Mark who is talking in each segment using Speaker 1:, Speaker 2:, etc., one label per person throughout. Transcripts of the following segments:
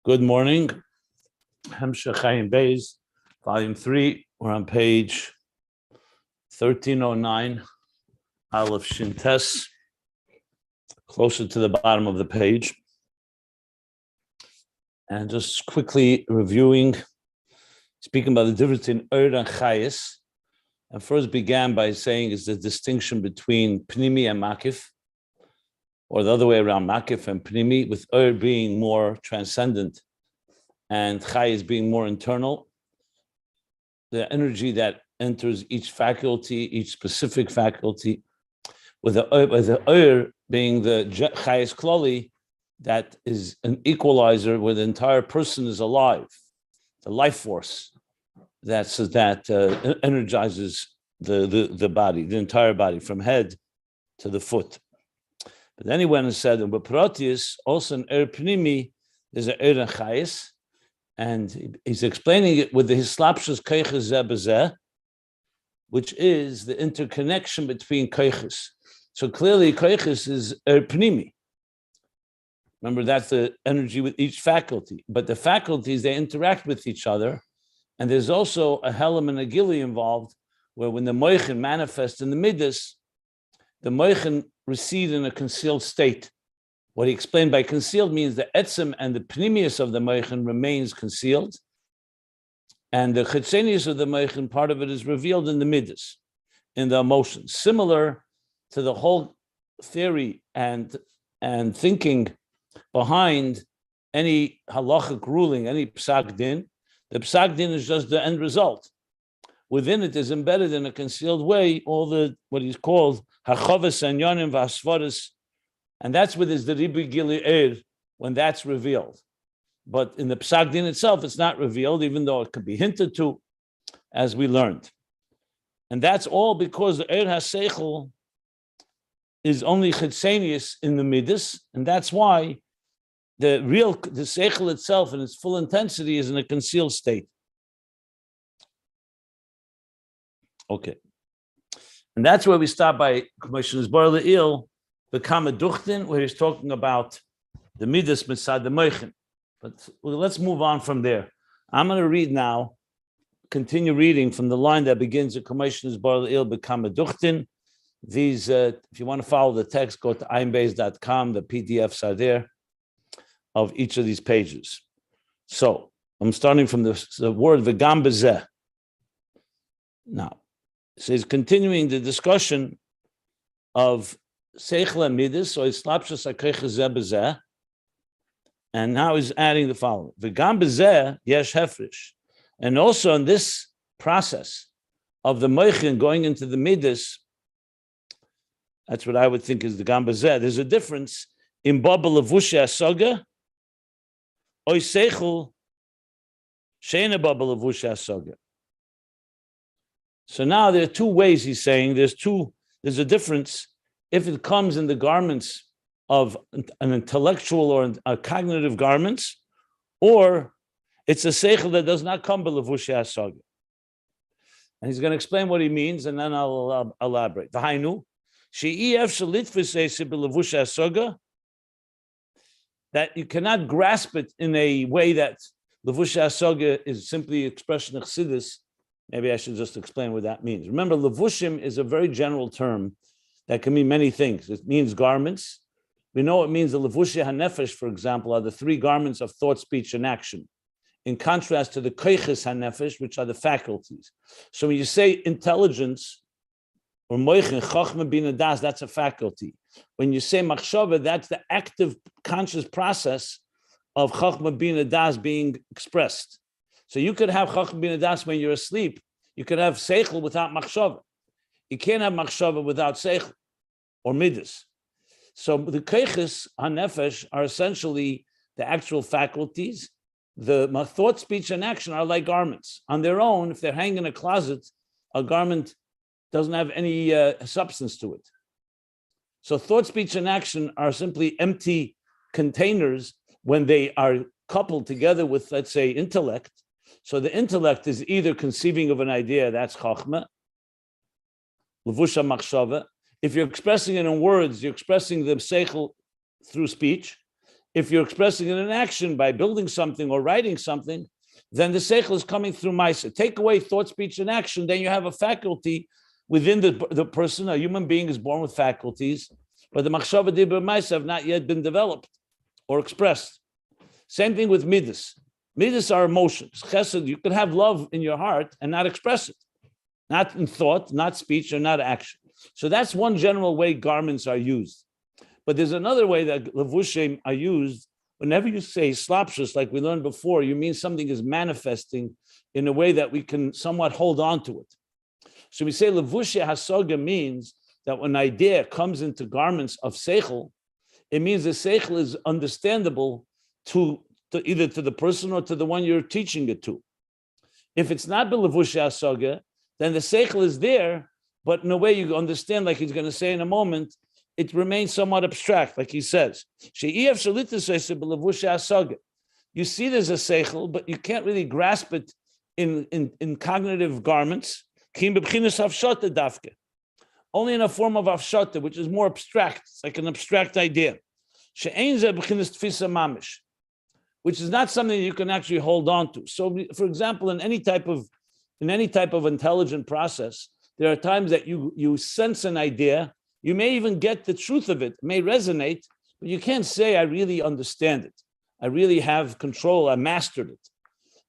Speaker 1: Good morning. Ayin Beis, Volume 3. We're on page 1309, Aleph Shintes, closer to the bottom of the page. And just quickly reviewing, speaking about the difference in Ur and Chayos. And first began by saying is the distinction between Pnimi and Makif, or the other way around, Makif and Pnimi, with Ur being more transcendent and Chayos being more internal. The energy that enters each faculty, each specific faculty, with the Ur being the Chayos Kloli, that is an equalizer where the entire person is alive, the life force that energizes the body, the entire body, from head to the foot. But then he went and said, in Proteus, also an Ur Pnimi, there's an Ur and Chayos, and he's explaining it with the Hislapshus Koiches Zeh B'Zeh, which is the interconnection between Koiches. So clearly, Koiches is Ur Pnimi. Remember, that's the energy with each faculty. But the faculties, they interact with each other. And there's also a Helam and a Gili involved, where when the Moichin manifests in the Midas, the Moichin recede in a concealed state. What he explained by concealed means the etzem and the pnimius of the Moichin remains concealed. And the chitzenius of the Moichin, part of it is revealed in the Midas, in the emotions. Similar to the whole theory and thinking behind any halachic ruling, any psak din. The psak din is just the end result. Within it is embedded in a concealed way all the what he's called hachavas and yonim v'asvaris, and that's what is the ribi gili when that's revealed. But in the psak din itself, it's not revealed, even though it could be hinted to, as we learned. And that's all because the haseichel is only chitzenius in the midas, and that's why the seichel itself in its full intensity is in a concealed state. Okay. And that's where we start by Commissioner's Bar Le'il, the Kama Duchtin, where he's talking about the midas mitzad the moichin. But let's move on from there. I'm going to read now, continue reading from the line that begins at Commissioner's Bar Le'il, the Kama Duchtin. These, if you want to follow the text, go to ayinbeis.com. The PDFs are there of each of these pages. So I'm starting from the word v'gam b'zeh. Now, so he's continuing the discussion of seichel and midas, so it's slapshus hakoiches zeh b'zeh, and now he's adding the following: v'gam b'zeh yesh hefresh, and also in this process of the moichin going into the midas. That's what I would think is the gam b'zeh. There's a difference in baba levusha asoga, oy seichel sheina baba levusha asoga. So now there are two ways he's saying there's a difference if it comes in the garments of an intellectual or a cognitive garments, or it's a seichel that does not come by levusha asoga. And he's going to explain what he means, and then I'll elaborate. V'hainu she'ef shalitfus b'levusha asoga, that you cannot grasp it in a way that levusha asoga is simply expression of Chassidus. Maybe I should just explain what that means. Remember, levushim is a very general term that can mean many things. It means garments. We know it means the levushah hanefesh, for example, are the three garments of thought, speech, and action, in contrast to the koiches hanefesh, which are the faculties. So when you say intelligence, or moichin, chochma bina das, that's a faculty. When you say machshava, that's the active conscious process of chochma bina das being expressed. So you could have chochma bina das when you're asleep. You could have seichel without machshava. You can't have machshava without seichel or midas. So the koiches hanefesh are essentially the actual faculties. The thought, speech, and action are like garments. On their own, if they're hanging in a closet, a garment doesn't have any substance to it. So thought, speech, and action are simply empty containers when they are coupled together with, let's say, intellect. So the intellect is either conceiving of an idea, that's chachma, levusha machshava. If you're expressing it in words, you're expressing the seichel through speech. If you're expressing it in action by building something or writing something, then the seichel is coming through Maisa. Take away thought, speech, and action, then you have a faculty within the person. A human being is born with faculties, but the machshava dibur Maisa have not yet been developed or expressed. Same thing with midas. Midas are emotions. Chesed, you can have love in your heart and not express it, not in thought, not speech, or not action. So that's one general way garments are used. But there's another way that levushim are used. Whenever you say slapshus, like we learned before, you mean something is manifesting in a way that we can somewhat hold on to it. So we say levushe hasoga means that when an idea comes into garments of seichel, it means the seichel is understandable to either to the person or to the one you're teaching it to. If it's not belevushe hasoga, then the seichel is there, but in a way you understand, like he's going to say in a moment, it remains somewhat abstract, like he says. You see there's a seichel, but you can't really grasp it in cognitive garments. Only in a form of afshata, which is more abstract. It's like an abstract idea. Which is not something you can actually hold on to. So, for example, in any type of intelligent process, there are times that you sense an idea. You may even get the truth of it, may resonate, but you can't say, I really understand it. I really have control, I mastered it.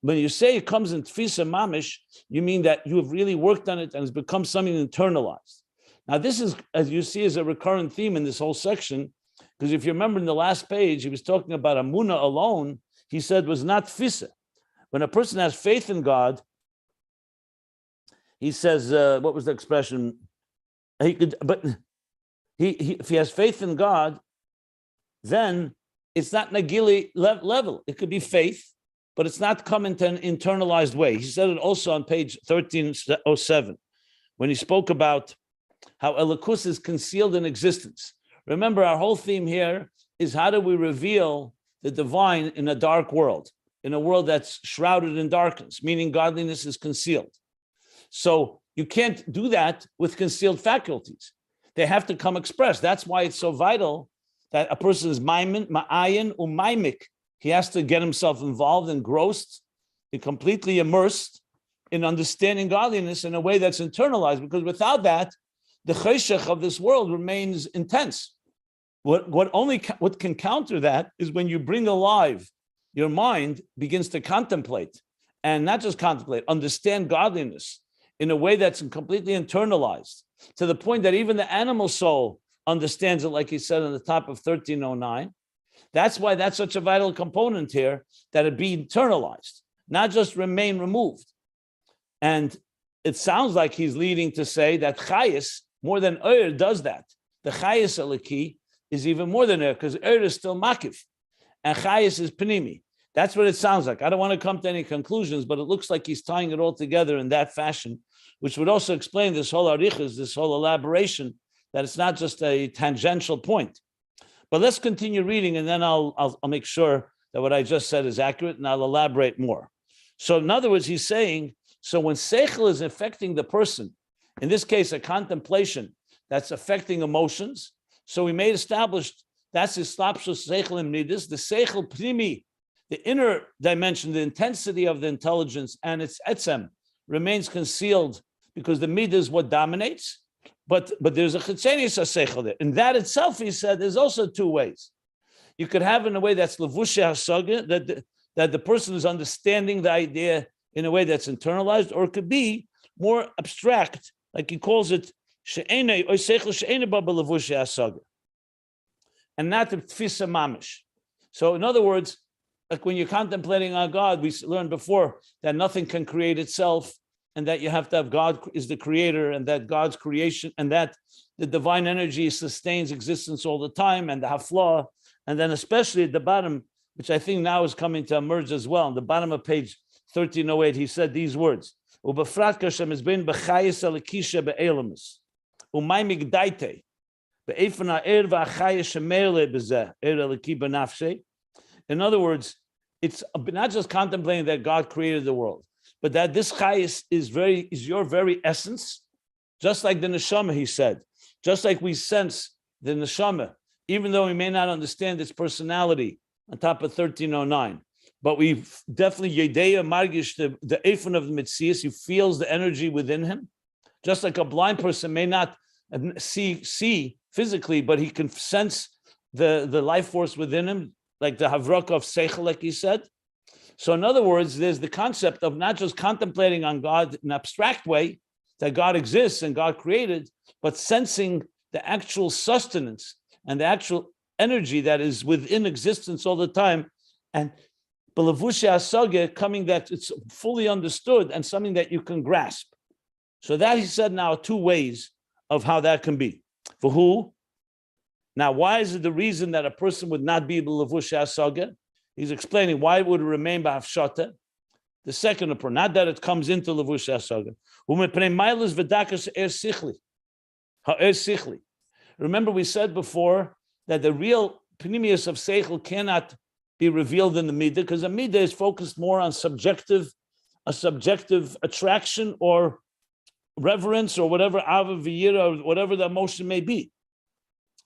Speaker 1: When you say it comes in tfisa mamish, you mean that you have really worked on it and it's become something internalized. Now, this is, as you see, is a recurrent theme in this whole section, because if you remember in the last page, he was talking about Amunah alone, he said was not tfisa. When a person has faith in God, he says, what was the expression? If he has faith in God, then it's not nagili level. It could be faith, but it's not come into an internalized way. He said it also on page 1307, when he spoke about how Elikus is concealed in existence. Remember, our whole theme here is how do we reveal the divine in a dark world, in a world that's shrouded in darkness, meaning godliness is concealed. So you can't do that with concealed faculties. They have to come expressed. That's why it's so vital that a person is ma'ayin u'maimik. He has to get himself involved, engrossed, and completely immersed in understanding godliness in a way that's internalized, because without that, the cheshech of this world remains intense. What can counter that is when you bring alive, your mind begins to contemplate, and not just contemplate, understand godliness in a way that's completely internalized, to the point that even the animal soul understands it, like he said on the top of 1309. That's why that's such a vital component here, that it be internalized, not just remain removed. And it sounds like he's leading to say that Chayos, more than does that. The Chayos Eliki is even more than because is still Makif, and Chayos is Panimi. That's what it sounds like. I don't want to come to any conclusions, but it looks like he's tying it all together in that fashion, which would also explain this whole arichas, this whole elaboration, that it's not just a tangential point. But let's continue reading, and then I'll make sure that what I just said is accurate, and I'll elaborate more. So in other words, he's saying, so when seichel is affecting the person, in this case, a contemplation that's affecting emotions, so we may establish that's his slapshus seichel and midas, the seichel primi, the inner dimension, the intensity of the intelligence and its etzem remains concealed because the midah is what dominates. But there's a chitzenius seichel there. And that itself, he said, there's also two ways. You could have in a way that's levushe hasaga, that the person is understanding the idea in a way that's internalized, or it could be more abstract, like he calls it she'ene or seichel she'ene ba levushe hasaga, and not the tfisa mamish. So in other words, like when you're contemplating on God, we learned before that nothing can create itself, and that you have to have God is the creator, and that God's creation, and that the divine energy sustains existence all the time, and the hafla, and then especially at the bottom, which I think now is coming to emerge as well, on the bottom of page 1308, he said these words: "Ubefrat kashem is bin b'chayis alikisha be'elamus, umay migdaite be'efna er v'achayis shemerle b'zeh er aliki b'nafshe." In other words, it's not just contemplating that God created the world, but that this chayis is your very essence, just like the neshama, he said, just like we sense the neshama, even though we may not understand its personality, on top of 1309. But we definitely, Yedeya Margish, the Ephon of the Metzias, he feels the energy within him. Just like a blind person may not see physically, but he can sense the life force within him, like the Havraka of Seichel, like he said. So in other words, there's the concept of not just contemplating on God in an abstract way, that God exists and God created, but sensing the actual sustenance and the actual energy that is within existence all the time. And Belavusha Asage, coming that it's fully understood and something that you can grasp. So that he said now 2 ways of how that can be. For who? Now, why is it the reason that a person would not be Belavusha Asage? He's explaining why it would remain B'Hafshata. The second approach, not that it comes into Lavusha Asage. Remember, we said before that the real Pnimius of Seichel cannot be revealed in the Midah, because the Midah is focused more on a subjective attraction or reverence or whatever, Ava V'yira, or whatever the emotion may be.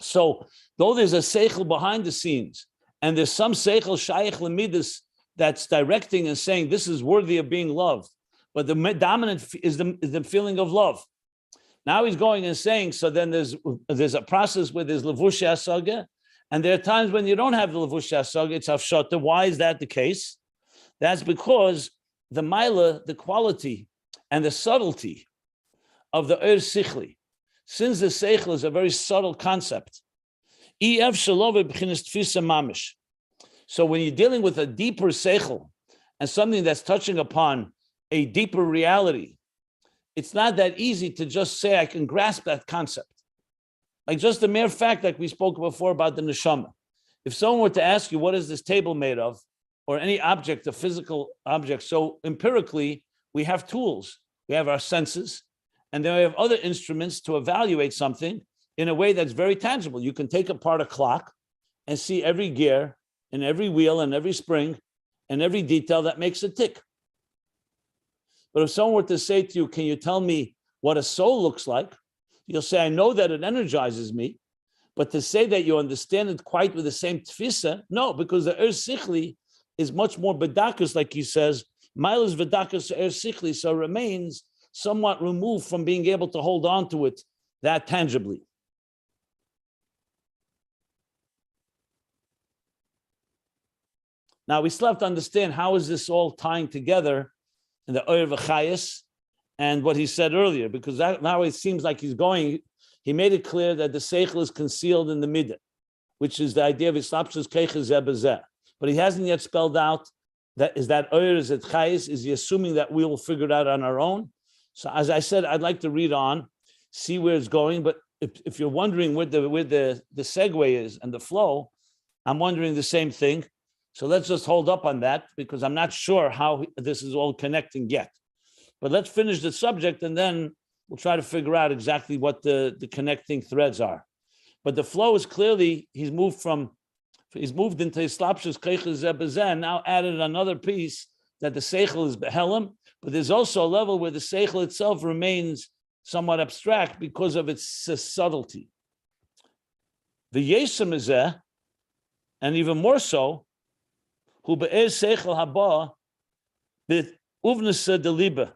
Speaker 1: So, though there's a Seichel behind the scenes, and there's some Seichel Shaykh L'Midas that's directing and saying this is worthy of being loved, but the dominant is the feeling of love. Now he's going and saying, so then there's a process where there's Levusha Asage, and there are times when you don't have the Levusha Asage, it's Hafshata. Why is that the case? That's because the Maila, the quality and the subtlety of the Sichli, since the Seichel is a very subtle concept, so when you're dealing with a deeper Seichel and something that's touching upon a deeper reality, it's not that easy to just say, I can grasp that concept. Like just the mere fact, like we spoke before about the neshama. If someone were to ask you, what is this table made of? Or any object, a physical object. So empirically, we have tools. We have our senses, and then we have other instruments to evaluate something in a way that's very tangible. You can take apart a clock and see every gear and every wheel and every spring and every detail that makes it tick. But if someone were to say to you, can you tell me what a soul looks like? You'll say, I know that it energizes me, but to say that you understand it quite with the same tfisa, no, because the sichli is much more bedakus, like he says, milas bedakus sichli, so remains somewhat removed from being able to hold on to it that tangibly. Now we still have to understand how is this all tying together in the Oyer Chayos and what he said earlier, because now it seems like he made it clear that the Seichel is concealed in the Midah, which is the idea of Islapshus Keiches Zeh. But he hasn't yet spelled out that is that Oyer, is it Chayos, is he assuming that we will figure it out on our own? So as I said, I'd like to read on, see where it's going, but if you're wondering where the segue is and the flow, I'm wondering the same thing. So let's just hold up on that because I'm not sure how this is all connecting yet. But let's finish the subject and then we'll try to figure out exactly what the connecting threads are. But the flow is clearly, he's moved into Islapshus Keiches Zeh, and now added another piece that the Seichel is Behelim, but there's also a level where the Seichel itself remains somewhat abstract because of its subtlety. The Yesem is there, and even more so, who be'ez Seichel haba bit uvnesa deliba.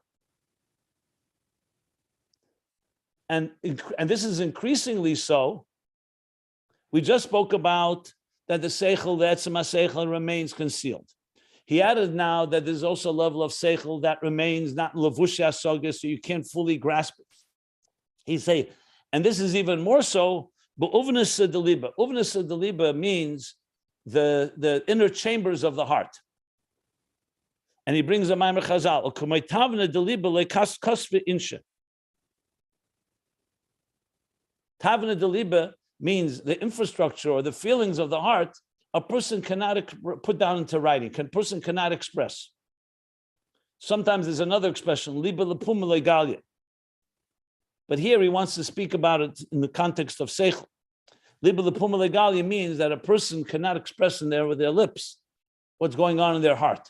Speaker 1: And this is increasingly so. We just spoke about that the Seichel, the Etzema Seichel, remains concealed. He added now that there's also a level of Seichel that remains not Lavusha Asage, so you can't fully grasp it. He say, and this is even more so, but Uvnesa deliba. Uvnesa deliba means the inner chambers of the heart. And he brings a Maimer Chazal, Tavna deliba lekasve insha. Tavna deliba means the infrastructure or the feelings of the heart a person cannot put down into writing, a person cannot express. Sometimes there's another expression, liba lepuma legalia. But here he wants to speak about it in the context of seichel. Liba lepuma legalia means that a person cannot express in there with their lips what's going on in their heart.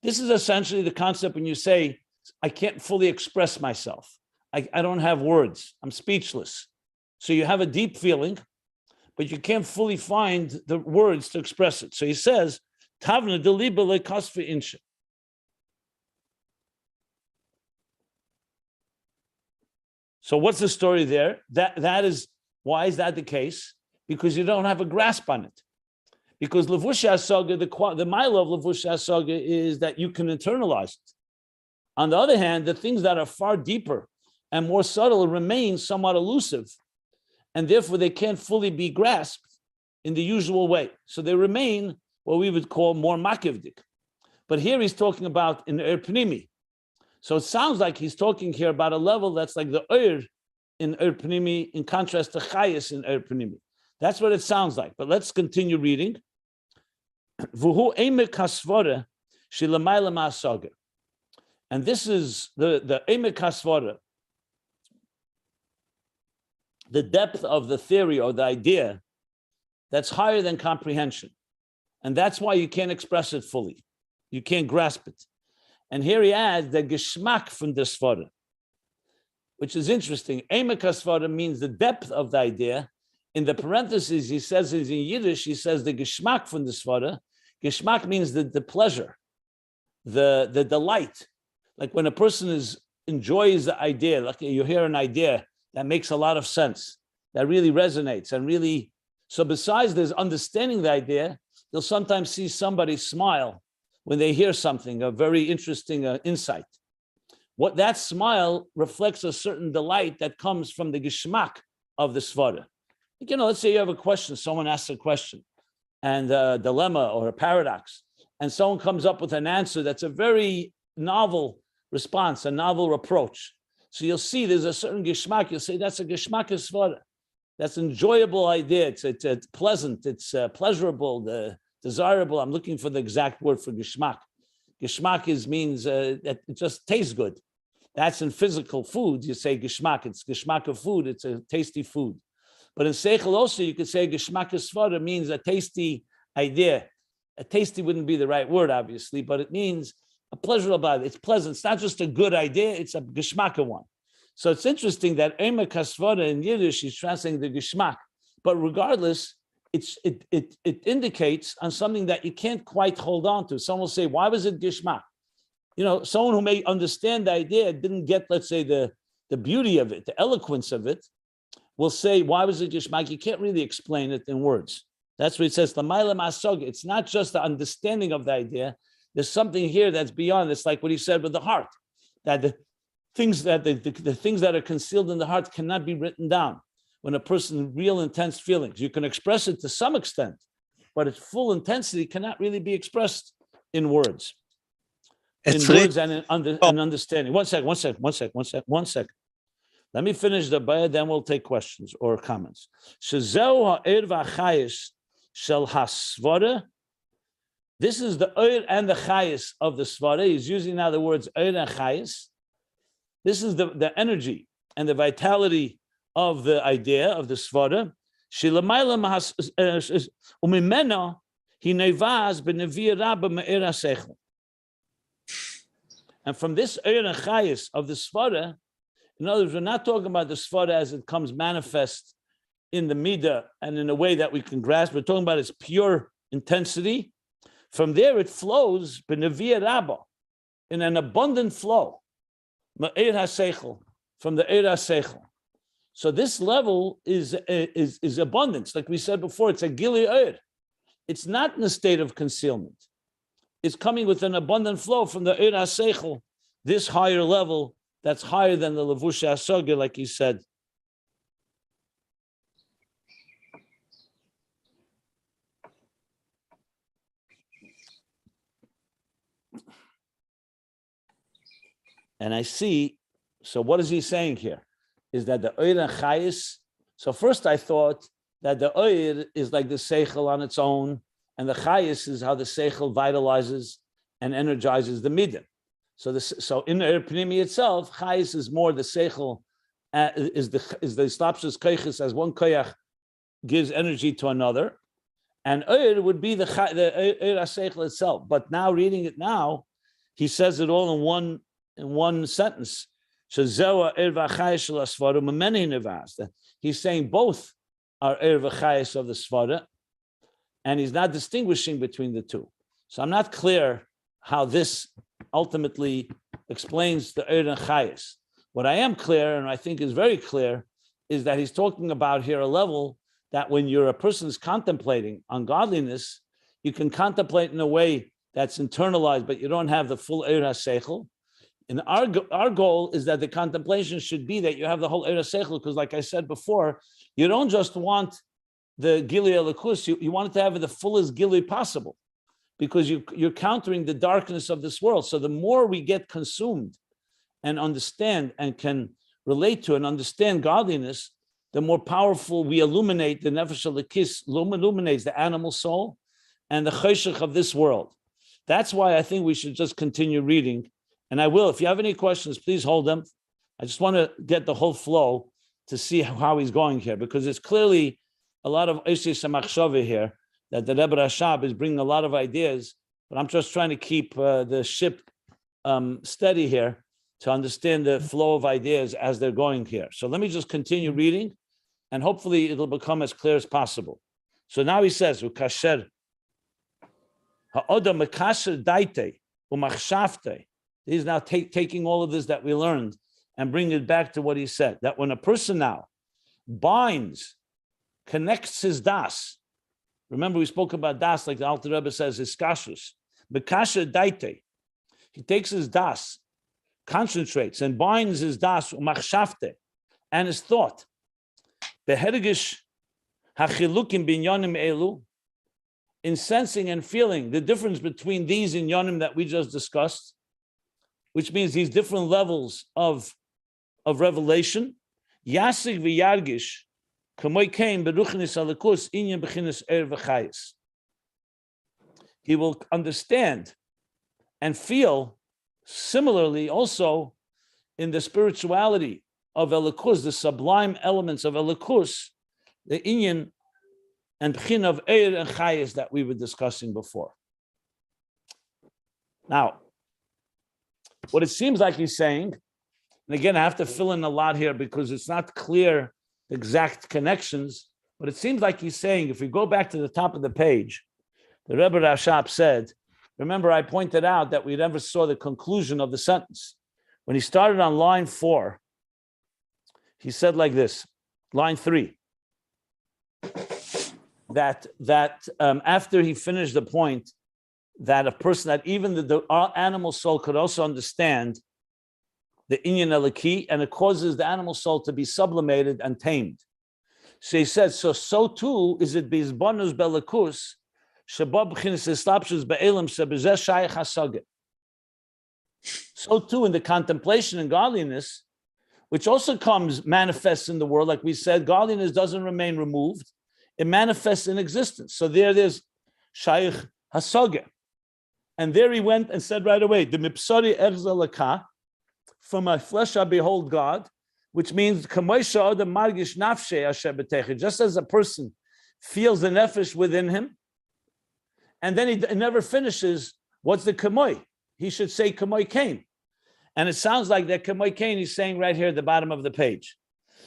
Speaker 1: This is essentially the concept when you say, I can't fully express myself. I don't have words. I'm speechless. So you have a deep feeling, but you can't fully find the words to express it. So he says, Tavna deliba lekasfi insha. So what's the story there? That is, why is that the case? Because you don't have a grasp on it. Because Levush HaSaga, the mile of Levush HaSaga is that you can internalize it. On the other hand, the things that are far deeper and more subtle remain somewhat elusive, and therefore they can't fully be grasped in the usual way. So they remain what we would call more makivdik. But here he's talking about in Pnimi. So it sounds like he's talking here about a level that's like the in Pnimi, in contrast to Chayos in Pnimi. That's what it sounds like. But let's continue reading. And this is the Emek HaSvara, the depth of the theory or the idea that's higher than comprehension. And that's why you can't express it fully. You can't grasp it. And here he adds the Geschmack from the Svara, which is interesting. Emek HaSvara means the depth of the idea. In the parentheses, he says in Yiddish, he says the Geschmack from the Svara. Geschmack means the pleasure, the delight. Like when a person enjoys the idea, like you hear an idea that makes a lot of sense, that really resonates and really, so besides there's understanding the idea, you'll sometimes see somebody smile when they hear something, a very interesting insight. What that smile reflects a certain delight that comes from the geschmack of the svara. Let's say you have a question, someone asks a question and a dilemma or a paradox, and someone comes up with an answer that's a very novel response, a novel approach. So you'll see there's a certain geschmack. You'll say that's a geschmack of svara. That's an enjoyable idea. It's pleasant. It's pleasurable, desirable. I'm looking for the exact word for geschmack. Geschmack means that it just tastes good. That's in physical food. You say geschmack. It's geschmack of food. It's a tasty food. But in seichel also, you could say geschmack of svara means a tasty idea. A tasty wouldn't be the right word, obviously, but it means a pleasurable idea. It's pleasant. It's not just a good idea, it's a geschmack one. So it's interesting that Emek HaSvara in Yiddish is translating the geschmack. But regardless, it indicates on something that you can't quite hold on to. Someone will say, why was it geschmack? Someone who may understand the idea didn't get, let's say, the beauty of it, the eloquence of it, will say, why was it geschmack? You can't really explain it in words. That's what it says. It's not just the understanding of the idea. There's something here that's beyond. It's like what he said with the heart, that the things that are concealed in the heart cannot be written down. When a person real intense feelings, you can express it to some extent, but its full intensity cannot really be expressed in words. Words and understanding. One second. Let me finish the bayah, then we'll take questions or comments. Shezeu ha'er v'achayis shel hasvara. This is the oir and the chayis of the svara. He's using now the words oir and chayis. This is the energy and the vitality of the idea of the svara. Umimena he nevaz b'nevi rabba me'er ha'seichel. And from this oir and chayis of the svara, in other words, we're not talking about the svara as it comes manifest in the midah and in a way that we can grasp. We're talking about its pure intensity. From there, it flows b'neviyah rabba, in an abundant flow, ma'ir ha'seichel, from the eir ha'seichel. So this level is abundance. Like we said before, it's a gili eir. It's not in a state of concealment. It's coming with an abundant flow from the eir ha'seichel, this higher level that's higher than the levush ha'saga, like he said. And I see, so what is he saying here? Is that the oir and chayis? So first I thought that the oir is like the seichel on its own, and the chayis is how the seichel vitalizes and energizes the midah. So in the pnimi itself, chayis is more the seichel, is the slapshus koiches, as one koyach gives energy to another, and oir would be the oir seichel itself. But now reading it now, he says it all in one sentence. He's saying both are v'chayos of the Svara, and he's not distinguishing between the two. So I'm not clear how this ultimately explains the and Chayos. What I am clear, and I think is very clear, is that he's talking about here a level that when a person is contemplating on godliness, you can contemplate in a way that's internalized, but you don't have the full Eir HaSeichel. And our goal is that the contemplation should be that you have the whole Eir HaSeichel, because like I said before, you don't just want the Gilui Elokus, you want it to have the fullest Gilui possible, because you're countering the darkness of this world. So the more we get consumed and understand and can relate to and understand godliness, the more powerful we illuminate the Nefesh HaLekis, illuminates the animal soul and the Cheshach of this world. That's why I think we should just continue reading. And I will. If you have any questions, please hold them. I just want to get the whole flow to see how he's going here, because it's clearly a lot of Eish Machshava here, that the Rebbe Rashab is bringing a lot of ideas, but I'm just trying to keep the ship steady here to understand the flow of ideas as they're going here. So let me just continue reading, and hopefully it'll become as clear as possible. So now he says, "Ukasher ha'odam mekasher daite umachshavte." He's now taking all of this that we learned and bring it back to what he said, that when a person now binds, connects his das. Remember, we spoke about das, like the Alter Rebbe says, his kashrus. Mekasher daite. He takes his das, concentrates, and binds his das, umachshavte, and his thought. Behergish hachilukim binyanim elu, in sensing and feeling the difference between these inyanim that we just discussed, which means these different levels of revelation. Yasig v'yargish kamoy kein beruchnis alakus inyan bechinis v'chayos. He will understand and feel similarly also in the spirituality of Elikus, the sublime elements of Elikus, the inyan and bechin of Eir and Chayos that we were discussing before. Now, what it seems like he's saying, and again, I have to fill in a lot here because it's not clear the exact connections, but it seems like he's saying, if we go back to the top of the page, the Rebbe Rashab said, remember I pointed out that we never saw the conclusion of the sentence. When he started on line 4, he said like this, line 3, that after he finished the point, that a person, that even the animal soul could also understand the inyan eliki, and it causes the animal soul to be sublimated and tamed. So he says, so too is it bizbonus belakus shabab b'chinas eslapshus be'elim shebezeh shayach hasage. So too in the contemplation and godliness, which also manifests in the world, like we said, godliness doesn't remain removed; it manifests in existence. So there's shayach hasage. And there he went and said right away, "The mipsari erzalaka, from my flesh I behold God," which means just as a person feels the nefesh within him, and then he never finishes. What's the kamoy? He should say kamoy kain, and it sounds like that kamoy kain he's saying right here at the bottom of the page.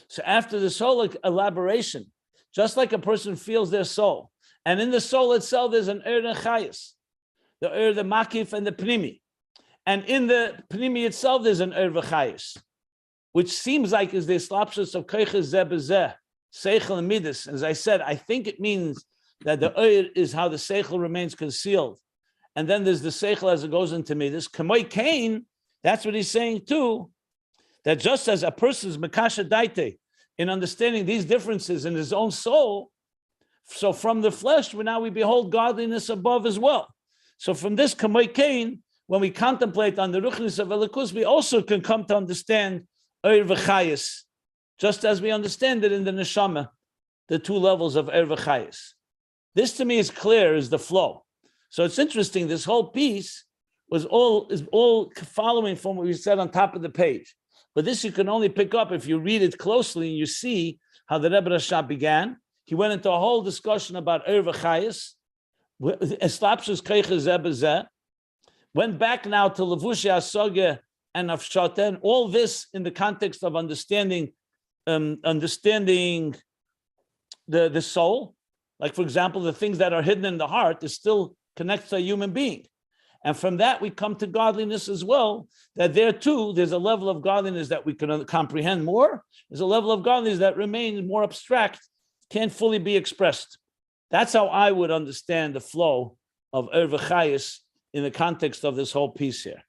Speaker 1: So after this whole elaboration, just like a person feels their soul, and in the soul itself there's an Eir Chayos, the makif and the pnimi. And in the pnimi itself, there's an v'chayos, which seems like is the slapshus of koiches zeh b'zeh, seichel and midas. As I said, I think it means that the is how the seichel remains concealed. And then there's the seichel as it goes into midas. Kamoy kain, that's what he's saying too, that just as a person's mekasha daite, in understanding these differences in his own soul, so from the flesh, we behold godliness above as well. So from this kamoy kain, when we contemplate on the ruchnis of Elikus, we also can come to understand Eir v'chayos, just as we understand it in the neshama, the two levels of Eir v'chayos. This to me is clear, is the flow. So it's interesting, this whole piece is all following from what we said on top of the page. But this you can only pick up if you read it closely and you see how the Rebbe Rashab began. He went into a whole discussion about Eir v'chayos, eslapshus koiches zeh b'zeh, went back now to Levushi Asage and Afshata, all this in the context of understanding the the soul. Like, for example, the things that are hidden in the heart is still connected to a human being. And from that, we come to godliness as well, that there too, there's a level of godliness that we can comprehend more. There's a level of godliness that remains more abstract, can't fully be expressed. That's how I would understand the flow of Chayos in the context of this whole piece here.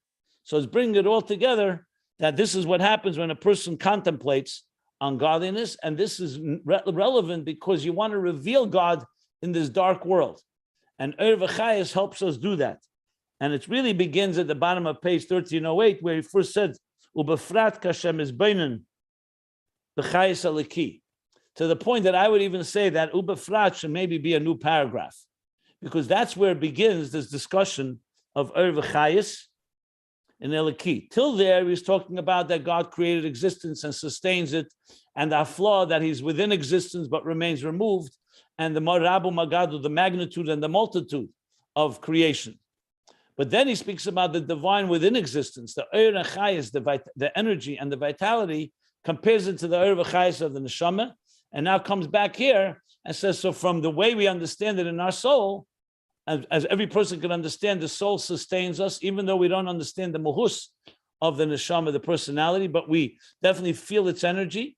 Speaker 1: So it's bringing it all together, that this is what happens when a person contemplates on godliness, and this is relevant because you want to reveal God in this dark world. And Chayos helps us do that. And it really begins at the bottom of page 1308, where he first said, Ubefrat kashem is beinen b'chayos aliki. To the point that I would even say that Ubefrat should maybe be a new paragraph, because that's where it begins this discussion of Chayos in Eliki. Till there, he was talking about that God created existence and sustains it, and the flaw that he's within existence but remains removed, and the Marabu Magadu, the magnitude and the multitude of creation. But then he speaks about the divine within existence, the Chayos, the energy and the vitality, compares it to the Chayos of the neshama, and now comes back here and says, so from the way we understand it in our soul, as every person can understand, the soul sustains us, even though we don't understand the muhus of the neshama, the personality, but we definitely feel its energy.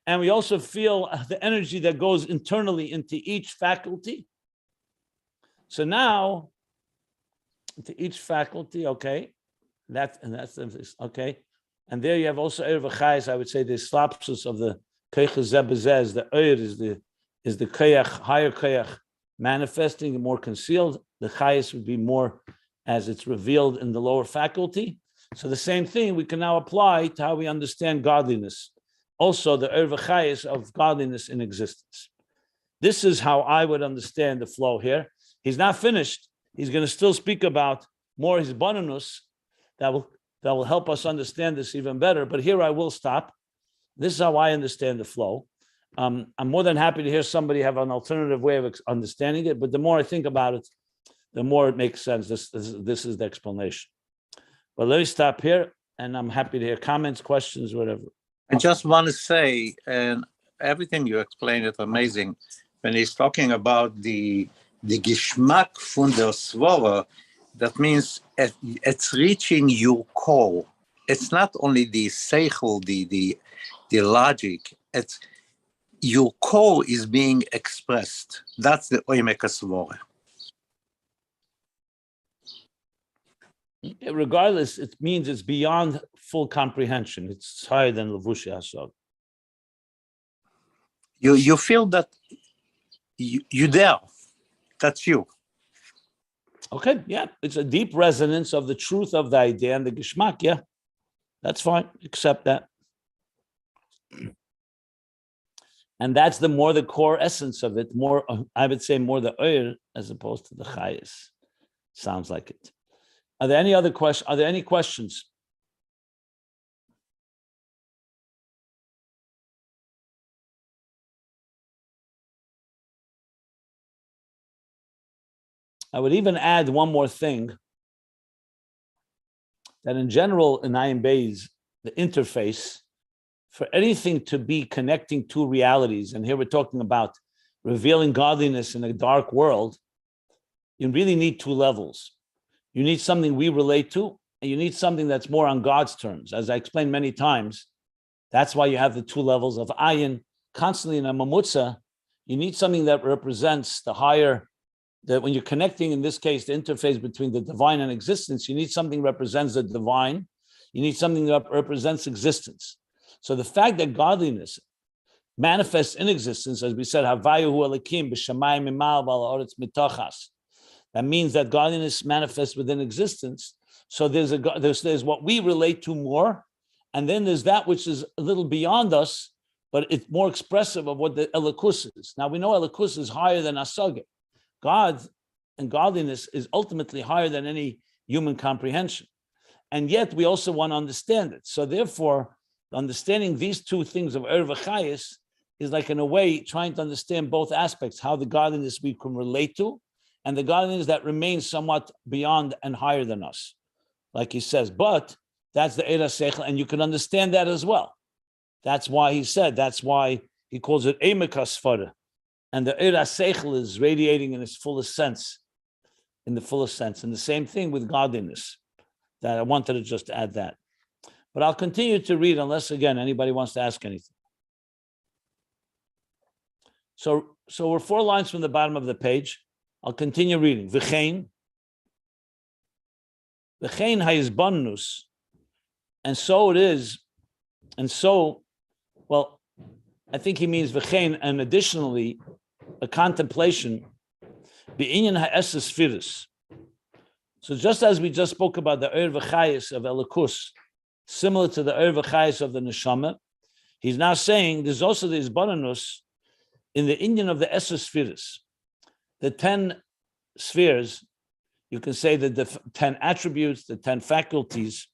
Speaker 1: And we also feel the energy that goes internally into each faculty. So now, to each faculty, okay, that's okay. And there you have also Chayos. I would say the slapsus of the Keiches Zebezez, the is the Keyach, higher Keyach, manifesting, more concealed. The Chayos would be more as it's revealed in the lower faculty. So the same thing we can now apply to how we understand godliness. Also, the Chayos of godliness in existence. This is how I would understand the flow here. He's not finished. He's going to still speak about more his bonus that will help us understand this even better. But here I will stop. This is how I understand the flow. I'm more than happy to hear somebody have an alternative way of understanding it. But the more I think about it, the more it makes sense. This is the explanation. But let me stop here, and I'm happy to hear comments, questions, whatever.
Speaker 2: I just want to say, and everything you explained is amazing. When he's talking about the Geschmack von der Svara, that means it's reaching your core. It's not only the seichel, the logic. It's your core is being expressed. That's the oimek svara.
Speaker 1: Regardless, it means it's beyond full comprehension. It's higher than Levushi Hasod.
Speaker 2: You feel that you're there. That's you.
Speaker 1: Okay, yeah. It's a deep resonance of the truth of the idea and the geschmack, yeah. That's fine. Accept that. And that's the core essence of it. More, I would say more the oir as opposed to the chayos. Sounds like it. Are there any other questions? Are there any questions? I would even add one more thing, that in general, in Ayin Beis, the interface, for anything to be connecting two realities, and here we're talking about revealing godliness in a dark world, you really need two levels. You need something we relate to, and you need something that's more on God's terms. As I explained many times, that's why you have the two levels of Ayin constantly in a mamutza. You need something that represents the higher, that when you're connecting, in this case, the interface between the divine and existence, you need something that represents the divine. You need something that represents existence. So the fact that godliness manifests in existence, as we said, Havayu hu elikim b'shamayim mimal v'al ha'aretz mitochas. That means that godliness manifests within existence. So there's what we relate to more, and then there's that which is a little beyond us, but it's more expressive of what the elikus is. Now we know elikus is higher than asage. God and godliness is ultimately higher than any human comprehension. And yet we also want to understand it. So therefore, understanding these two things of Chayos is like, in a way, trying to understand both aspects, how the godliness we can relate to, and the godliness that remains somewhat beyond and higher than us. Like he says, but that's the Eira Seichel, and you can understand that as well. That's why he said, that's why he calls it Emek HaSfara. and the Eir HaSeichel is radiating in its fullest sense, And the same thing with godliness. That I wanted to just add that. But I'll continue to read unless, again, anybody wants to ask anything. So we're 4 lines from the bottom of the page. I'll continue reading. V'chein ha'izbannus, and so it is, and so, well, I think he means v'chein, and additionally, a contemplation, b'inyan ha'esses firis. So just as we just spoke about the Eir v'chayos of Elikus, similar to the Eir v'chayos of the Neshama, he's now saying there's also the izbannus in the Indian of the esses spheres, the 10 spheres, you can say that the 10 attributes, the 10 faculties.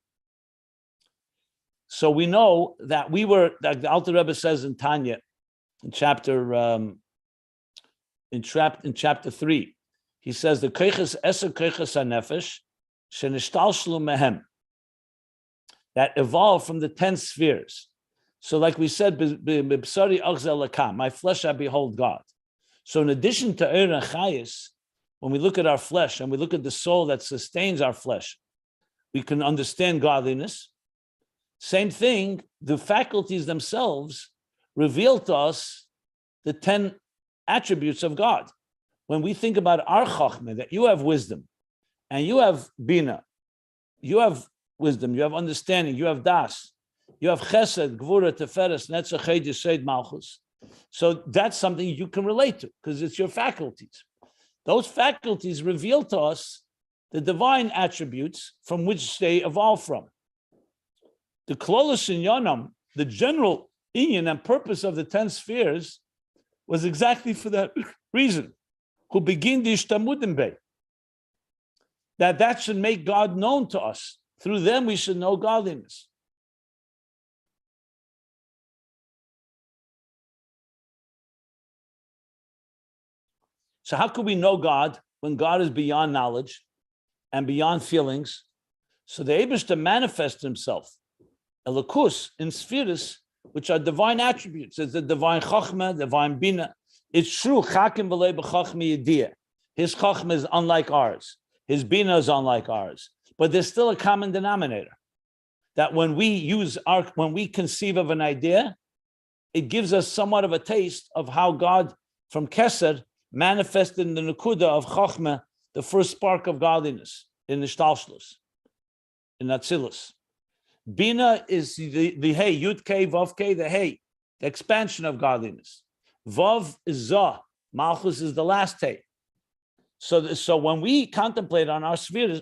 Speaker 1: So we know that like the Alter Rebbe says in Tanya, in chapter 3, he says the koiches eser koiches hanefesh shenishtalshlu mehem, that evolved from the 10 spheres. So like we said, my flesh I behold God. So in addition to Eir and Chayos, when we look at our flesh and we look at the soul that sustains our flesh, we can understand godliness. Same thing, the faculties themselves reveal to us the 10 attributes of God. When we think about our chachma, that you have wisdom, and you have bina, you have wisdom, you have understanding, you have das, you have chesed, gvura, teferes, netzach, ched, yesed, malchus. So that's something you can relate to because it's your faculties. Those faculties reveal to us the divine attributes from which they evolve from. The klolos inyanam, the general inyan and purpose of the 10 spheres, was exactly for that reason. Who begin the ishtamudim bei, that should make God known to us. Through them, we should know godliness. So how could we know God when God is beyond knowledge and beyond feelings? So the Eibishter manifests himself, Elikus, in spheres, which are divine attributes. It's the divine chachma, divine bina. It's true, chakim v'lei b'chachma yediyah. His chachma is unlike ours. His bina is unlike ours. But there's still a common denominator. That when we conceive of an idea, it gives us somewhat of a taste of how God, from Kesed, manifested in the Nakuda of Chachma, the first spark of godliness, in the Shtalshlus, in Atzilus. Bina is the Hey, Yud Kei, Vav Kei, the Hey, the expansion of godliness. Vav is Zah, Malchus is the last Hey. So when we contemplate on our spheres,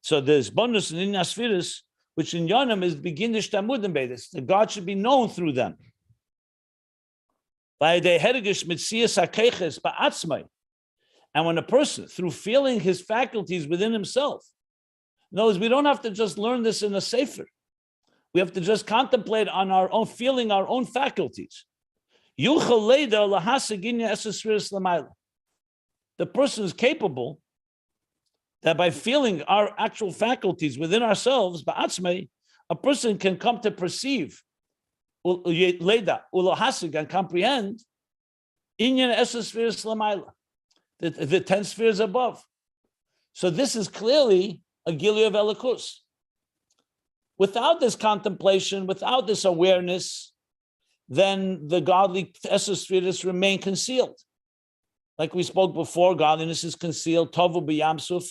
Speaker 1: so there's bonus in our spheres, which in Yonim is begin the Shtamudim Beis, the God should be known through them. And when a person, through feeling his faculties within himself, knows we don't have to just learn this in a sefer. We have to just contemplate on our own, feeling our own faculties. The person is capable that by feeling our actual faculties within ourselves, a person can come to perceive and comprehend the 10 spheres above. So this is clearly a gilui of Elikus. Without this contemplation, without this awareness, then the godly spheres remain concealed. Like we spoke before, godliness is concealed, tovu b'yamsuf,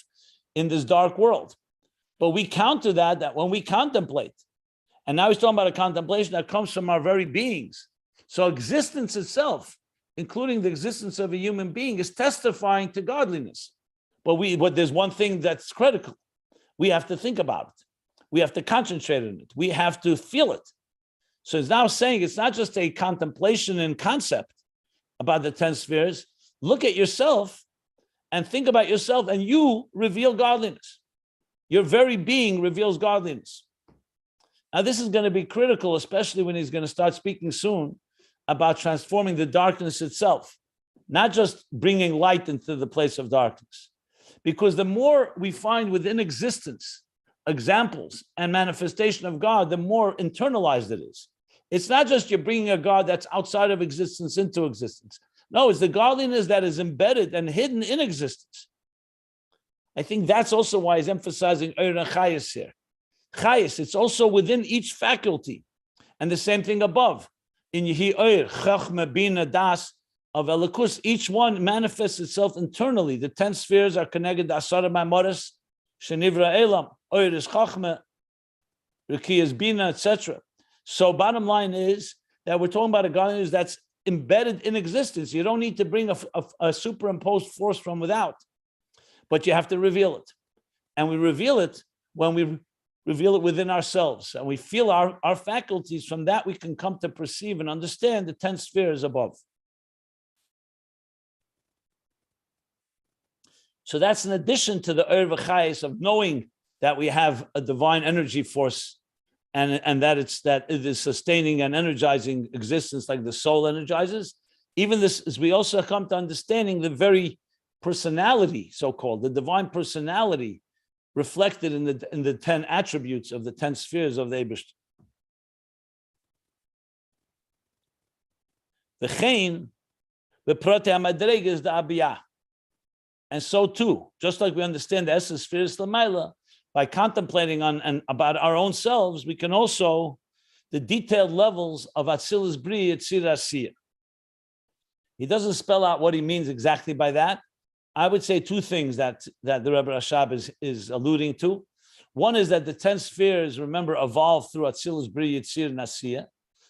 Speaker 1: in this dark world. But we counter that when we contemplate, and now he's talking about a contemplation that comes from our very beings. So existence itself, including the existence of a human being, is testifying to godliness. But there's one thing that's critical. We have to think about it. We have to concentrate on it. We have to feel it. So it's now saying it's not just a contemplation and concept about the 10 spheres. Look at yourself and think about yourself, and you reveal godliness. Your very being reveals godliness. Now, this is going to be critical, especially when he's going to start speaking soon about transforming the darkness itself, not just bringing light into the place of darkness. Because the more we find within existence examples and manifestation of God, the more internalized it is. It's not just you're bringing a God that's outside of existence into existence, No, it's the godliness that is embedded and hidden in existence. I think that's also why he's emphasizing Oyer and Chayos here. Chayos, it's also within each faculty. And the same thing above. In Yehi Oyer, Chachma, Bina, Das, of Elikus, each one manifests itself internally. The 10 spheres are connected to Asara Mamoris, Shenivra Elam, Oyer is Chachma, Riki is Bina, etc. So bottom line is that we're talking about a godliness that's embedded in existence. You don't need to bring a superimposed force from without, but you have to reveal it. And we reveal it when we reveal it within ourselves, and we feel our faculties. From that, we can come to perceive and understand the 10 spheres above. So that's in addition to the Oyer v'Chayos of knowing that we have a divine energy force, and that it is sustaining and energizing existence like the soul energizes. Even this, as we also come to understanding the very personality, so-called, the divine personality reflected in the 10 attributes of the 10 spheres of the Eibishter. V'chein, v'protei hamadrega is the abiyah. And so too, just like we understand the essence spheres l'mayla, by contemplating on and about our own selves, we can also the detailed levels of Atzilus Bri Yetzir Asiyah. He doesn't spell out what he means exactly by that. I would say two things that the Rebbe Rashab is alluding to. One is that the 10 spheres, remember, evolved through Atzilus Bri Yetzir and Asiyah.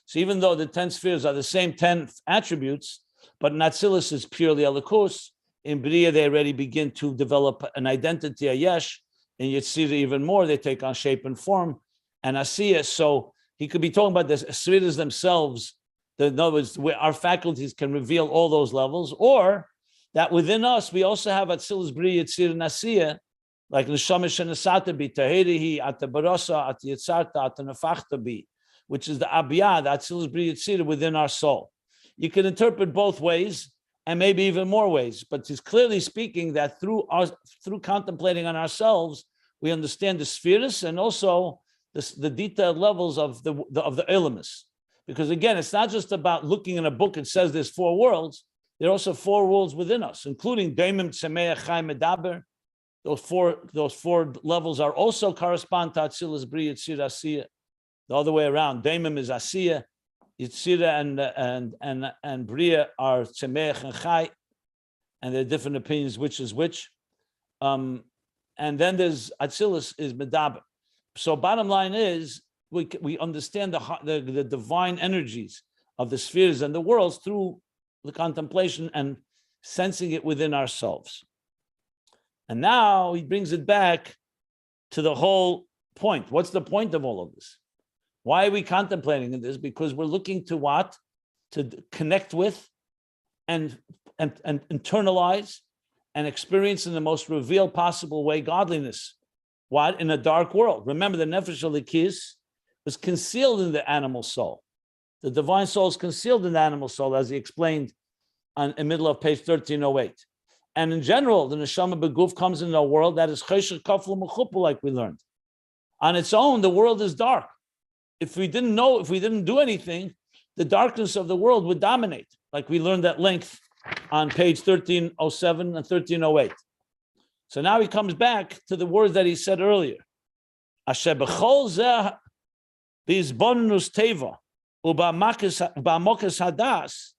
Speaker 1: So even though the 10 spheres are the same 10 attributes, but in Atzilus is purely Elikus, in Bria they already begin to develop an identity, a yesh. In Yetzirah even more, they take on shape and form, and Asiyah. So he could be talking about the spheres themselves. In other words, our faculties can reveal all those levels, or that within us we also have Atzilus Bri Yetzirah and Asiyah, like Neshama Shenasata Bi, Tahirihi, Ata Barasa, Ata Yitzarta, Ata Nefachta Bi, which is the Abiyah, the Atzilus Bri Yetzirah within our soul. You can interpret both ways, and maybe even more ways, but he's clearly speaking that through contemplating on ourselves, we understand the spheres and also the detailed levels of the elements. Because again, it's not just about looking in a book and says there's 4 worlds. There are also 4 worlds within us, including Daimim, Tzemeach, Chai, Medaber. Those four levels are also correspond to Atzilus Bri Yetzir Asiyah. The other way around, Daimim is Asiyah, Yitzira and Bria are Tzemeach and Chai, and there are different opinions which is which. And then there's Atzilus is Medaber. So bottom line is we understand the divine energies of the spheres and the worlds through the contemplation and sensing it within ourselves. And now he brings it back to the whole point. What's the point of all of this? Why are we contemplating this? Because we're looking to what? To connect with and internalize and experience in the most revealed possible way godliness. What? In a dark world. Remember, the Nefesh Elikis was concealed in the animal soul. The divine soul is concealed in the animal soul, as he explained in the middle of page 1308. And in general, the Neshama Beguf comes into a world that is Cheshach Kaflu Mechupu, like we learned. On its own, the world is dark. If we didn't do anything, the darkness of the world would dominate, like we learned at length on page 1307 and 1308. So now he comes back to the words that he said earlier. Asher b'chol zeh b'izbonenus teva u'ba'amokas hadas,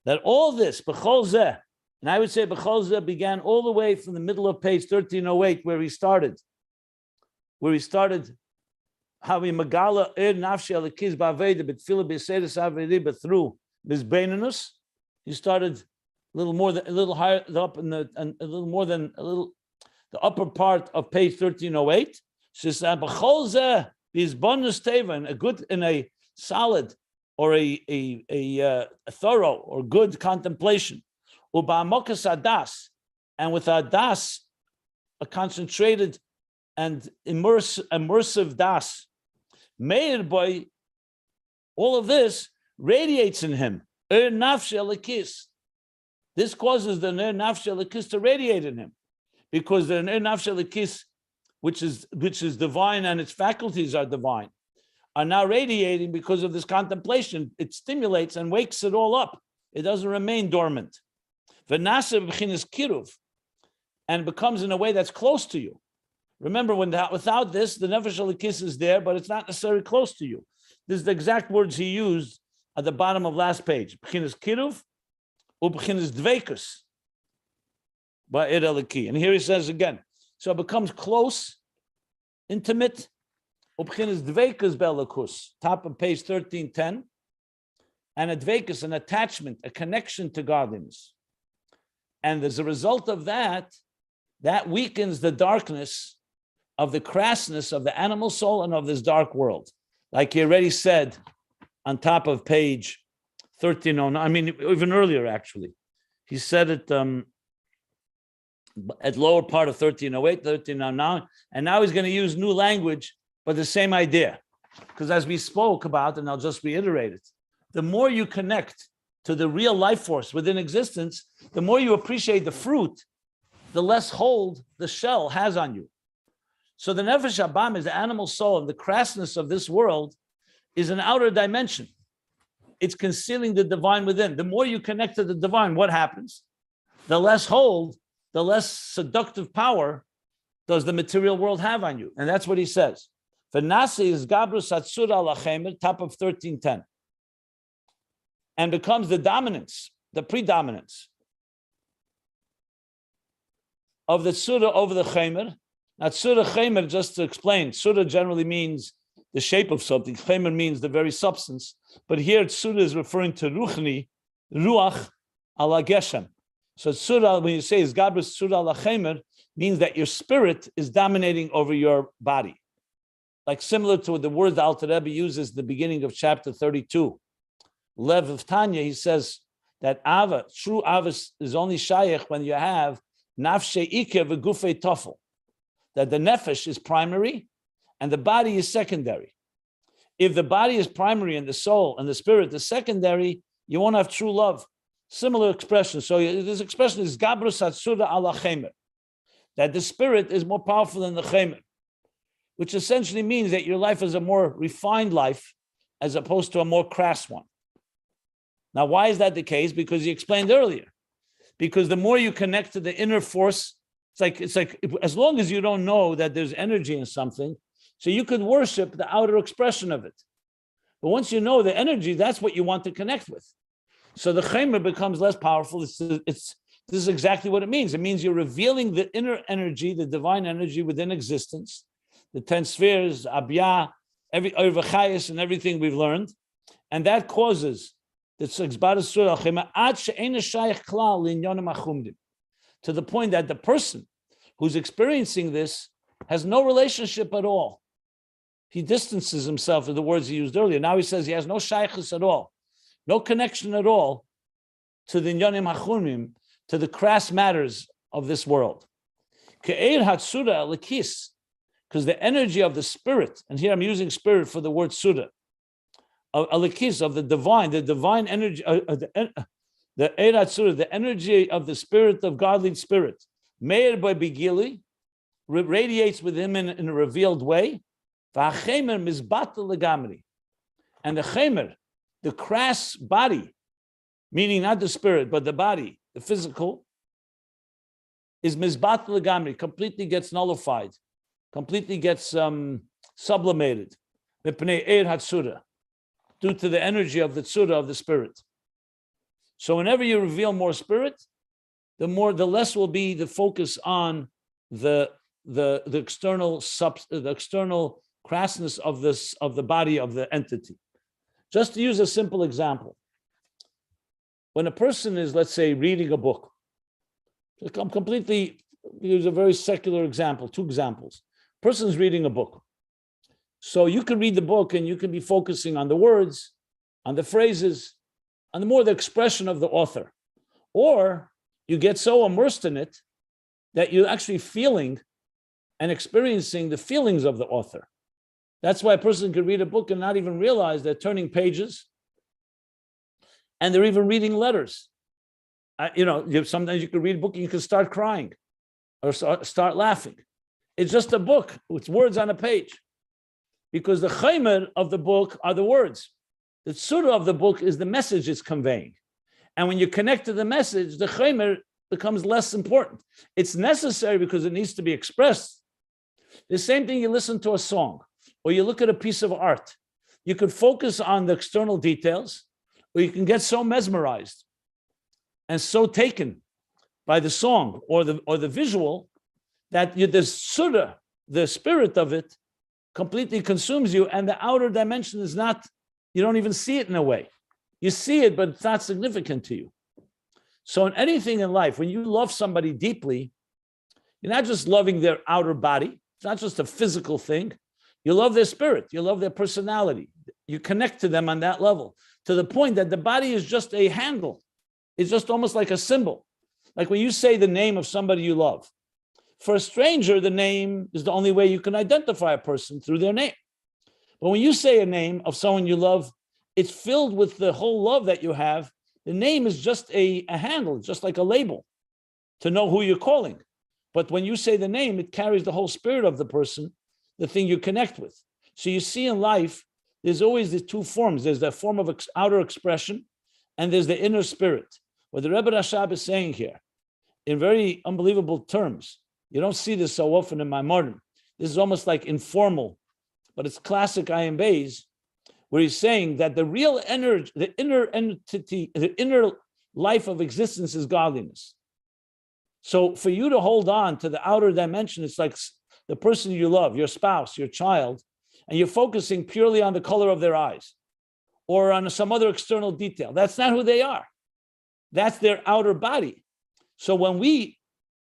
Speaker 1: that all this, b'chol zeh, and I would say b'chol zeh began all the way from the middle of page 1308 where he started having Magala nafshi alikiz ba'aveda b'tfila b'sedes averiba through mizbeinenus. He started a little higher up in the upper part of page 1308. She said, "B'chol zeh b'izbonus teva," in a solid or a thorough or good contemplation. U'ba'amokas hadas, and with hadas, a concentrated and immersive das. Meir boy, all of this radiates in him. Nafsh elikis. This causes the nafsh elikis to radiate in him, because the nafsh elikis, which is divine and its faculties are divine, are now radiating because of this contemplation. It stimulates and wakes it all up. It doesn't remain dormant. V'nasa b'chinas kiruv, and becomes in a way that's close to you. Remember, without this, the nefesh elikis is there, but it's not necessarily close to you. This is the exact words he used at the bottom of last page. B'chinas kiruv, u'b'chinas dveikus, ba'ir eliki. And here he says again, so it becomes close, intimate, u'b'chinas dveikus be'elikus, top of page 1310, and a dveikus, an attachment, a connection to godliness. And as a result of that, that weakens the darkness of the crassness of the animal soul and of this dark world. Like he already said on top of page 1309, I mean, even earlier, actually. He said it at lower part of 1308, 1309, and now he's going to use new language, but the same idea. Because as we spoke about, and I'll just reiterate it, the more you connect to the real life force within existence, the more you appreciate the fruit, the less hold the shell has on you. So the nefesh habam is the animal soul, and the crassness of this world is an outer dimension. It's concealing the divine within. The more you connect to the divine, what happens? The less hold, the less seductive power does the material world have on you. And that's what he says. V'nasi is gabrus atzura alachemer, top of 1310. And becomes the dominance, the predominance of the surah over the chemer. Now, surah chemer, just to explain, surah generally means the shape of something. Chemer means the very substance. But here, surah is referring to ruchni, ruach ala geshem. So surah, when you say is gabrus surah ala chemer, means that your spirit is dominating over your body. Like similar to the word the Alter Rebbe uses at the beginning of chapter 32. Lev of Tanya, he says that Ava, true Ava is only shayach when you have nafshe ike v'gufei tofel, that the nefesh is primary and the body is secondary. If the body is primary and the soul and the spirit is secondary, you won't have true love. Similar expression. So this expression is gabrus hatsura ala chemer, that the spirit is more powerful than the chemer, which essentially means that your life is a more refined life as opposed to a more crass one. Now, why is that the case? Because he explained earlier. Because the more you connect to the inner force, it's like as long as you don't know that there's energy in something, so you could worship the outer expression of it. But once you know the energy, that's what you want to connect with. So the chemer becomes less powerful. This is exactly what it means. It means you're revealing the inner energy, the divine energy within existence, the 10 spheres, abya, every Chayos, and everything we've learned, and that causes to the point that the person who's experiencing this has no relationship at all. He distances himself, in the words he used earlier. Now he says he has no shaykhus at all, no connection at all to the inyanim hachumim, to the crass matters of this world. Because the energy of the spirit, and here I'm using spirit for the word surah, alikis of the divine energy, the Eirat Surah, the energy of the spirit of godly spirit, Meir by Bigili, radiates with him in a revealed way. V'achemer mizbatel legamri, and the chemer, the crass body, meaning not the spirit but the body, the physical, is mizbatel legamri, completely gets nullified, completely gets sublimated. Mipnei Eir Hatsura, due to the energy of the tzura of the spirit. So whenever you reveal more spirit, the less will be the focus on the external crassness of the body of the entity. Just to use a simple example, when a person is, let's say, reading a book, I'm completely use a very secular example, 2 examples. Person's reading a book. So you can read the book and you can be focusing on the words, on the phrases, on the expression of the author. Or you get so immersed in it that you're actually feeling and experiencing the feelings of the author. That's why a person could read a book and not even realize they're turning pages, and they're even reading letters. Sometimes you could read a book and you can start crying or start laughing. It's just a book. It's words on a page. Because the chemer of the book are the words. The surah of the book is the message it's conveying. And when you connect to the message, the chaymer becomes less important. It's necessary because it needs to be expressed. The same thing, you listen to a song or you look at a piece of art. You could focus on the external details, or you can get so mesmerized and so taken by the song or the visual that the surah, the spirit of it, completely consumes you, and the outer dimension is not, you don't even see it in a way. You see it, but it's not significant to you. So in anything in life, when you love somebody deeply, you're not just loving their outer body. It's not just a physical thing. You love their spirit. You love their personality. You connect to them on that level, to the point that the body is just a handle. It's just almost like a symbol. Like when you say the name of somebody you love. For a stranger, the name is the only way you can identify a person, through their name. But when you say a name of someone you love, it's filled with the whole love that you have. The name is just a handle, just like a label to know who you're calling. But when you say the name, it carries the whole spirit of the person, the thing you connect with. So you see in life, there's always the two forms. There's the form of outer expression, and there's the inner spirit. What the Rebbe Rashab is saying here, in very unbelievable terms, you don't see this so often in my modern. This is almost like informal, but it's classic Ayin Beis, where he's saying that the real energy, the inner entity, the inner life of existence is godliness. So for you to hold on to the outer dimension, it's like the person you love, your spouse, your child, and you're focusing purely on the color of their eyes or on some other external detail. That's not who they are. That's their outer body. So when we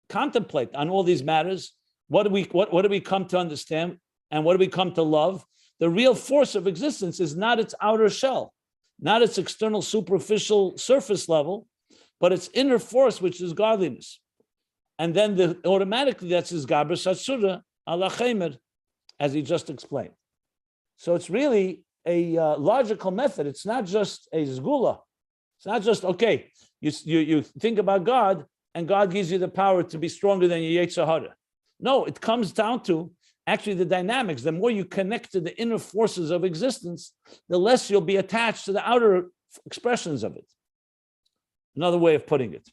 Speaker 1: contemplate on all these matters, what do we come to understand, and what do we come to love? The real force of existence is not its outer shell, not its external superficial surface level, but its inner force, which is godliness. And then automatically that's his gaber satsura ala chaymer, as he just explained. So it's really a logical method. It's not just a zgula. It's not just, okay, you think about God and God gives you the power to be stronger than your Yetzer Hara. No, it comes down to actually the dynamics. The more you connect to the inner forces of existence, the less you'll be attached to the outer expressions of it. Another way of putting it.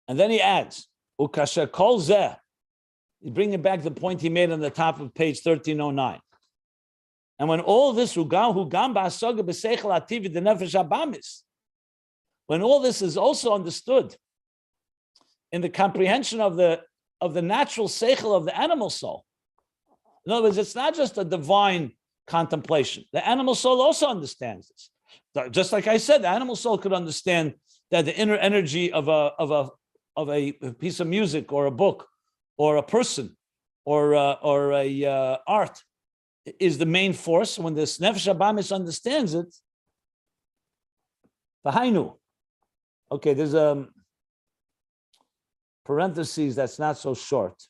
Speaker 1: And then he adds, Ukasher kol zeh. He's bringing back the point he made on the top of page 1309. And when all this, when all this is also understood in the comprehension of the natural seichel of the animal soul. In other words, it's not just a divine contemplation. The animal soul also understands this. Just like I said, the animal soul could understand that the inner energy of a piece of music or a book or a person or a art is the main force. When this nefesh habamis understands it, v'hainu. Okay, there's a parentheses that's not so short.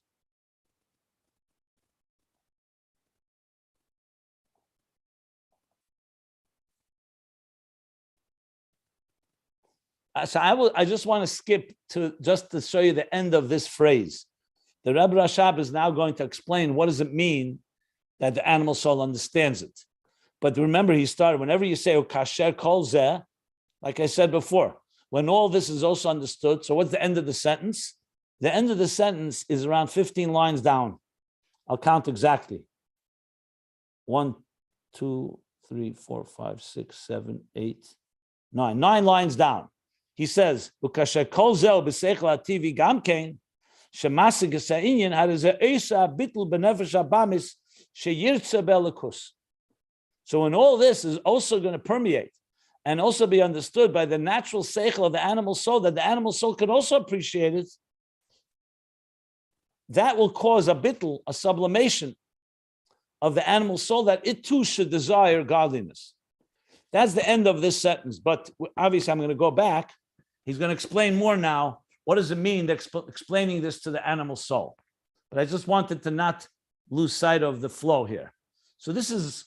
Speaker 1: So I just want to skip to show you the end of this phrase. The Rebbe Rashab is now going to explain what does it mean that the animal soul understands it. But remember, he started, whenever you say, kasher kol zeh, like I said before, when all this is also understood, so what's the end of the sentence? The end of the sentence is around 15 lines down. I'll count exactly. 1, 2, 3, 4, 5, 6, 7, 8, 9. 9 lines down. He says, "Ukasher kol zel b'seichel hativi gamkein shemasig ha'inyan harizeh eisa bitl b'nefesh habamis sheyirtze b'elikus." So when all this is also going to permeate and also be understood by the natural seichel of the animal soul, that the animal soul can also appreciate it, that will cause a bitl, a sublimation of the animal soul, that it too should desire godliness. That's the end of this sentence. But obviously, I'm going to go back. He's going to explain more now. What does it mean explaining this to the animal soul? But I just wanted to not lose sight of the flow here. So this is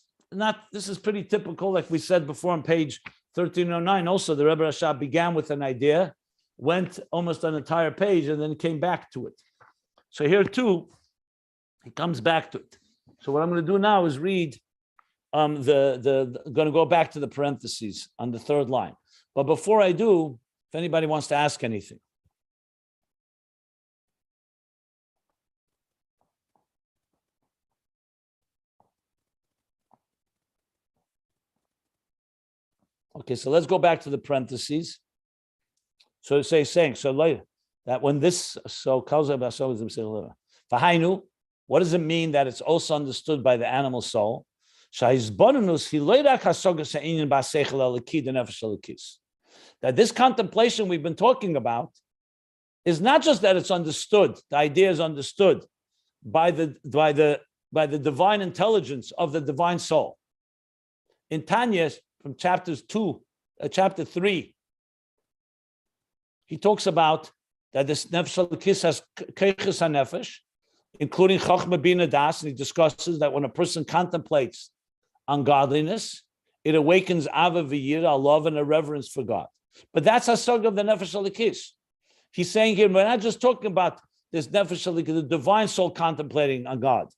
Speaker 1: pretty typical, like we said before on page 1309. Also, the Rebbe Rashab began with an idea, went almost an entire page, and then came back to it. So here too, he comes back to it. So what I'm going to do now is read going to go back to the parentheses on the third line. But before I do, if anybody wants to ask anything. Okay, so let's go back to the parentheses. So it's saying, so later, that when this, so Fahainu, what does it mean that it's also understood by the animal soul? That this contemplation we've been talking about is not just that it's understood, the idea is understood by the divine intelligence of the divine soul. In Tanya, from chapter 3, he talks about that this nefesh halakis has keiches hanefesh, including chachma bina das, and he discusses that when a person contemplates on godliness, it awakens ava v'yira, a love and a reverence for God. But that's hasag of the nefesh halakis. He's saying here, we're not just talking about this nefesh halakis, the divine soul contemplating on God.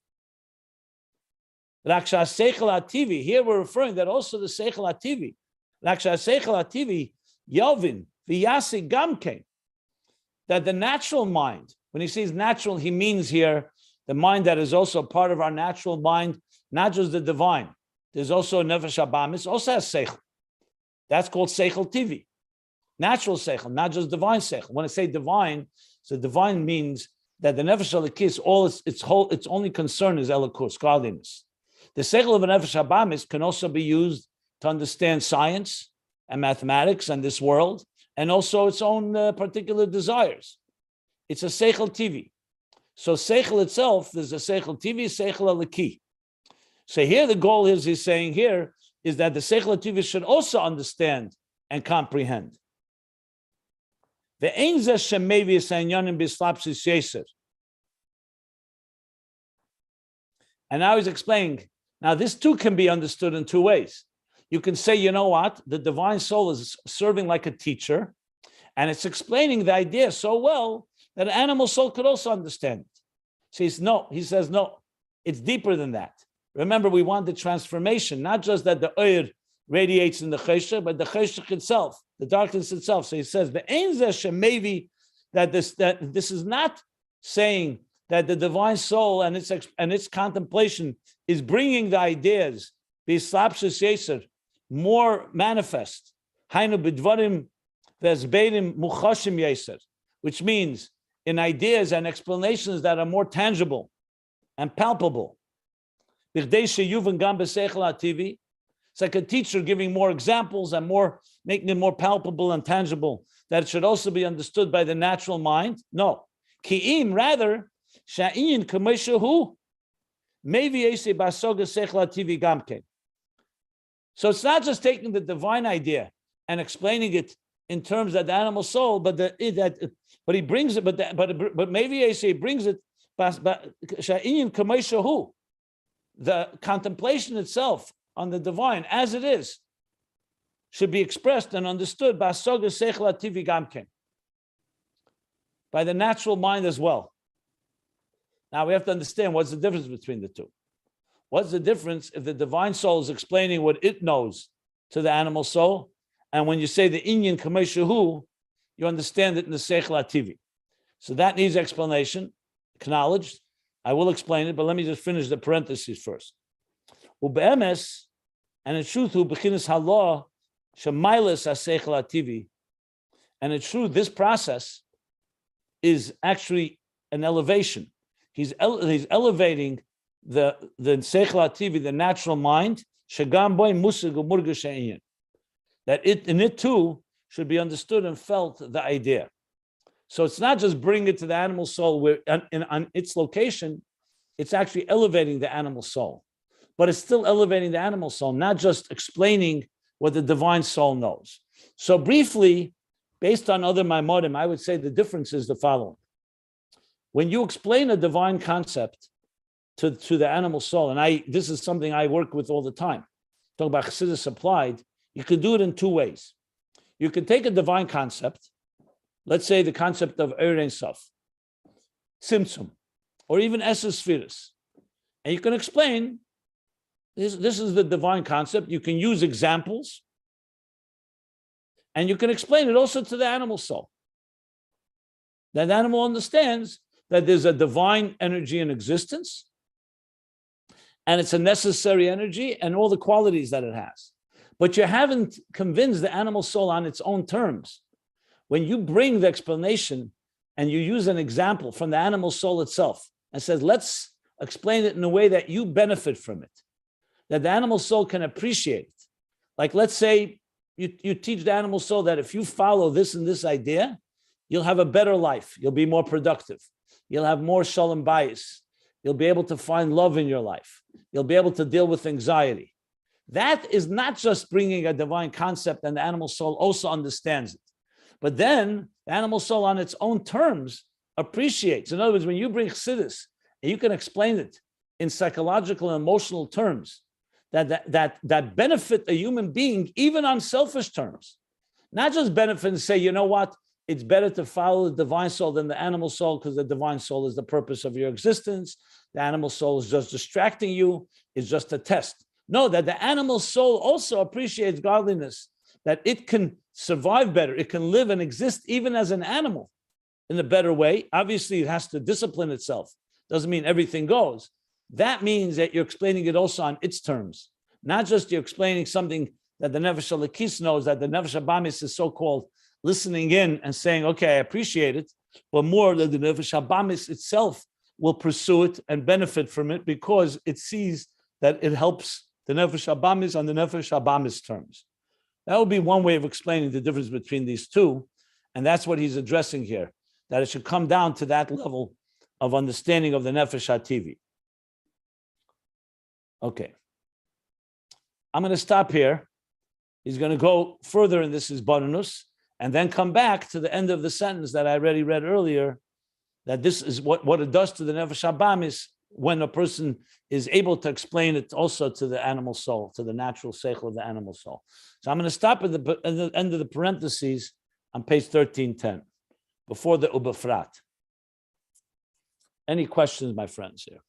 Speaker 1: Raksha seichel hativi. Here we're referring that also the seichel hativi. Raksha seichel hativi yovin v'yasi gamkein. That the natural mind, when he says natural, he means here the mind that is also part of our natural mind, not just the divine. There's also a nefesh habamis, also has seichel. That's called seichel tivi, natural seichel, not just divine seichel. When I say divine, so divine means that the nefesh halakis, its only concern is elokus, godliness. The seichel of a nefesh habamis can also be used to understand science and mathematics and this world, and also its own particular desires. It's a seichel tivi. So seichel itself, there's a seichel tivi, seichel alaki. So here the goal is, he's saying here, is that the seichel tivi should also understand and comprehend. The ein zeh shemevi sanyanim bislapsis yeser. And now he's explaining, now this too can be understood in two ways. You can say, you know what, the divine soul is serving like a teacher, and it's explaining the idea so well that an animal soul could also understand it. He says, no, it's deeper than that. Remember, we want the transformation, not just that the oir radiates in the cheshach, but the cheshach itself, the darkness itself. So he says, the ein zeh shemevi, that this is not saying that the divine soul and its contemplation is bringing the ideas, bislapshus yeser, more manifest, hainu b'dvarim v'esbeirim muchashim yeser, which means in ideas and explanations that are more tangible and palpable. It's like a teacher giving more examples and making it more palpable and tangible, that it should also be understood by the natural mind. No. Ki'im, rather, sha'in k'meshahu, maybe yese basoga sechla TV gamke. So it's not just taking the divine idea and explaining it in terms of the animal soul, but he brings it, but maybe he brings it, sha'in k'meshahu, the contemplation itself on the divine as it is should be expressed and understood by the natural mind as well. Now we have to understand what's the difference between the two. What's the difference if the divine soul is explaining what it knows to the animal soul, and when you say the inyan kameshahu, you understand it in the seichel hativi. So that needs explanation, acknowledged. I will explain it, but let me just finish the parentheses first. Ube'emes, and in truth, u'bechinas halah shemailas haseichel hativi, and in truth, this process is actually an elevation. He's elevating the seichel hativi, the natural mind, shegam boy musig u'murga she'inyan, that it too should be understood and felt the idea. So it's not just bringing it to the animal soul where on its location, it's actually elevating the animal soul. But it's still elevating the animal soul, not just explaining what the divine soul knows. So briefly, based on other Maimonim, I would say the difference is the following. When you explain a divine concept to the animal soul, and this is something I work with all the time, talk about Chassidus applied, you can do it in two ways. You can take a divine concept, let's say the concept of Eir Ein Sof, Tzimtzum, or even Esser Spheres, and you can explain This is the divine concept. You can use examples, and you can explain it also to the animal soul. That animal understands that there's a divine energy in existence, and it's a necessary energy and all the qualities that it has. But you haven't convinced the animal soul on its own terms. When you bring the explanation and you use an example from the animal soul itself and says, let's explain it in a way that you benefit from it, that the animal soul can appreciate it. Like, let's say you teach the animal soul that if you follow this and this idea, you'll have a better life. You'll be more productive. You'll have more shalom bayis. You'll be able to find love in your life. You'll be able to deal with anxiety. That is not just bringing a divine concept, and the animal soul also understands it. But then the animal soul on its own terms appreciates. In other words, when you bring Chassidus, and you can explain it in psychological and emotional terms that benefit a human being, even on selfish terms, not just benefit and say, you know what, it's better to follow the divine soul than the animal soul because the divine soul is the purpose of your existence. The animal soul is just distracting you. It's just a test. No, that the animal soul also appreciates godliness, that it can survive better. It can live and exist even as an animal in a better way. Obviously, it has to discipline itself. Doesn't mean everything goes. That means that you're explaining it also on its terms, not just you're explaining something that the Nefesh HaLekis knows, that the Nefesh HaBamis is so-called listening in and saying, okay, I appreciate it, but more that the Nefesh HaBamis itself will pursue it and benefit from it because it sees that it helps the Nefesh HaBamis on the Nefesh HaBamis terms. That would be one way of explaining the difference between these two, and that's what he's addressing here, that it should come down to that level of understanding of the Nefesh HaTivi. Okay. I'm going to stop here. He's going to go further in this Hisbonenus, and then come back to the end of the sentence that I already read earlier, that this is what it does to the Nefesh HaBamis when a person is able to explain it also to the animal soul, to the natural seichel of the animal soul. So I'm going to stop at the end of the parentheses on page 1310, before the Ubefrat. Any questions, my friends, here?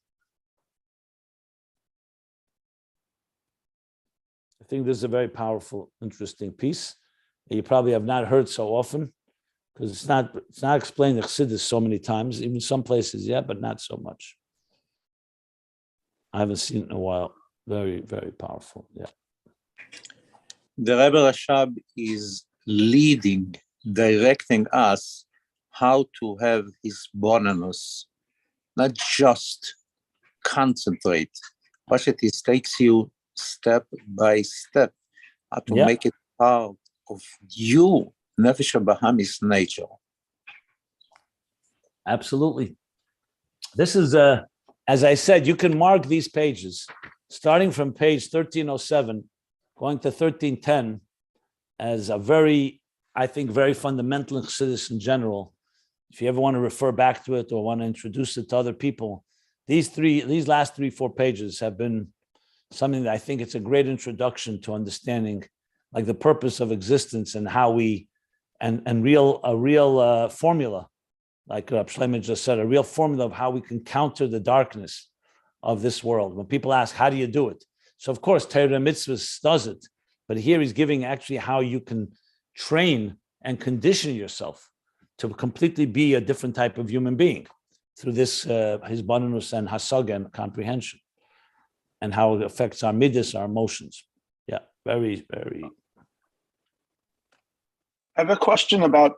Speaker 1: I think this is a very powerful, interesting piece that you probably have not heard so often, because it's not explained in Chassidus so many times, even some places, yeah, but not so much. I haven't seen it in a while. Very, very powerful, yeah.
Speaker 2: The Rebbe Rashab is leading, directing us how to have his bonanus, not just concentrate, but it takes you step by step, how to make it part of you, Nefesh HaBahamis nature.
Speaker 1: Absolutely. This is, as I said, you can mark these pages, starting from page 1307, going to 1310, as a very, I think, very fundamental in Chassidus in general. If you ever want to refer back to it or want to introduce it to other people, these last 3-4 pages have been something that I think it's a great introduction to understanding, like the purpose of existence and how we, and a real formula, like Rabbi Shlomo just said, a real formula of how we can counter the darkness of this world. When people ask, how do you do it? So of course, Torah Mitzvahs does it, but here he's giving actually how you can train and condition yourself to completely be a different type of human being through this Hisbonenus and Hasaga and comprehension, and how it affects our midas, our emotions. Yeah, very, very.
Speaker 3: I have a question about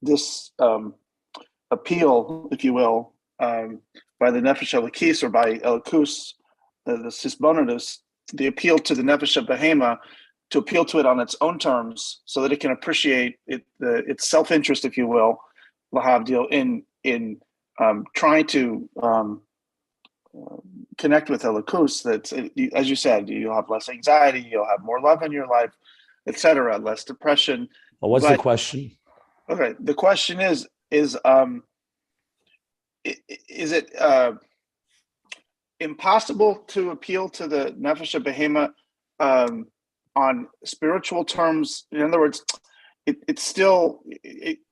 Speaker 3: this appeal, if you will, by the Nefesh HaLekis or by Elikus, the Hisbonenus, the appeal to the Nefesh HaBehema, to appeal to it on its own terms so that it can appreciate its self-interest, if you will, lahavdil, in trying to connect with Elikus, that, as you said, you'll have less anxiety, you'll have more love in your life, etc., less depression.
Speaker 1: Well, what's the question?
Speaker 3: Okay, the question is it impossible to appeal to the Nefesh HaBehema on spiritual terms? In other words, it's still,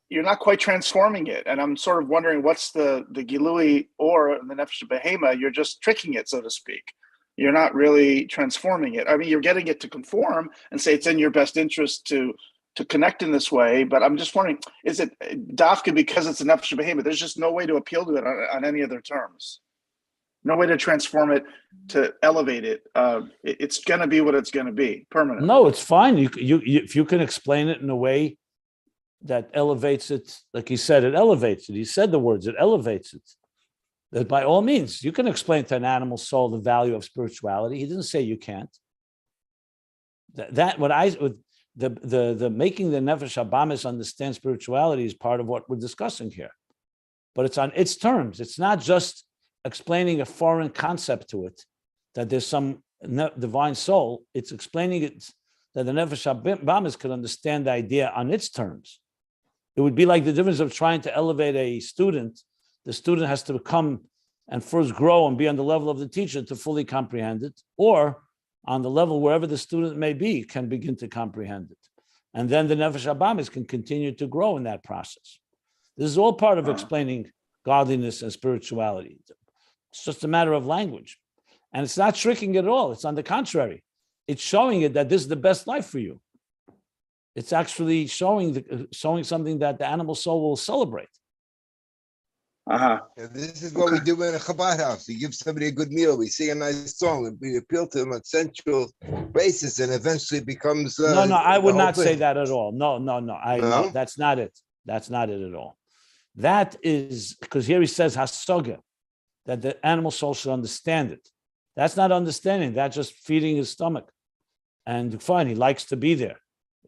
Speaker 3: you're not quite transforming it, and I'm sort of wondering what's the Gilui or the Nefesh HaBehema. You're just tricking it, so to speak. You're not really transforming it. I mean, you're getting it to conform and say it's in your best interest to connect in this way. But I'm just wondering, is it dafka because it's an nefesh behemoth? There's just no way to appeal to it on any other terms. No way to transform it, to elevate it. It's going to be what it's going to be, permanent.
Speaker 1: No, it's fine. You if you can explain it in a way that elevates it, like he said, it elevates it. He said the words, it elevates it. That by all means, you can explain to an animal soul the value of spirituality. He didn't say you can't. The making the nefesh habamis understand spirituality is part of what we're discussing here, but it's on its terms. It's not just explaining a foreign concept to it, that there's some divine soul. It's explaining it that the nefesh habamis could understand the idea on its terms. It would be like the difference of trying to elevate a student. The student has to come and first grow and be on the level of the teacher to fully comprehend it, or on the level wherever the student may be can begin to comprehend it. And then the nefesh habamis can continue to grow in that process. This is all part of explaining godliness and spirituality. It's just a matter of language. And it's not tricking it at all. It's on the contrary. It's showing it that this is the best life for you. It's actually showing something that the animal soul will celebrate.
Speaker 4: Yeah, this is what we do in a Chabad house. We give somebody a good meal. We sing a nice song. We appeal to them on sensual basis, and eventually becomes.
Speaker 1: No, I would not say that at all. No. No, that's not it. That's not it at all. That is because here he says hasoga, that the animal soul should understand it. That's not understanding. That's just feeding his stomach, and fine. He likes to be there.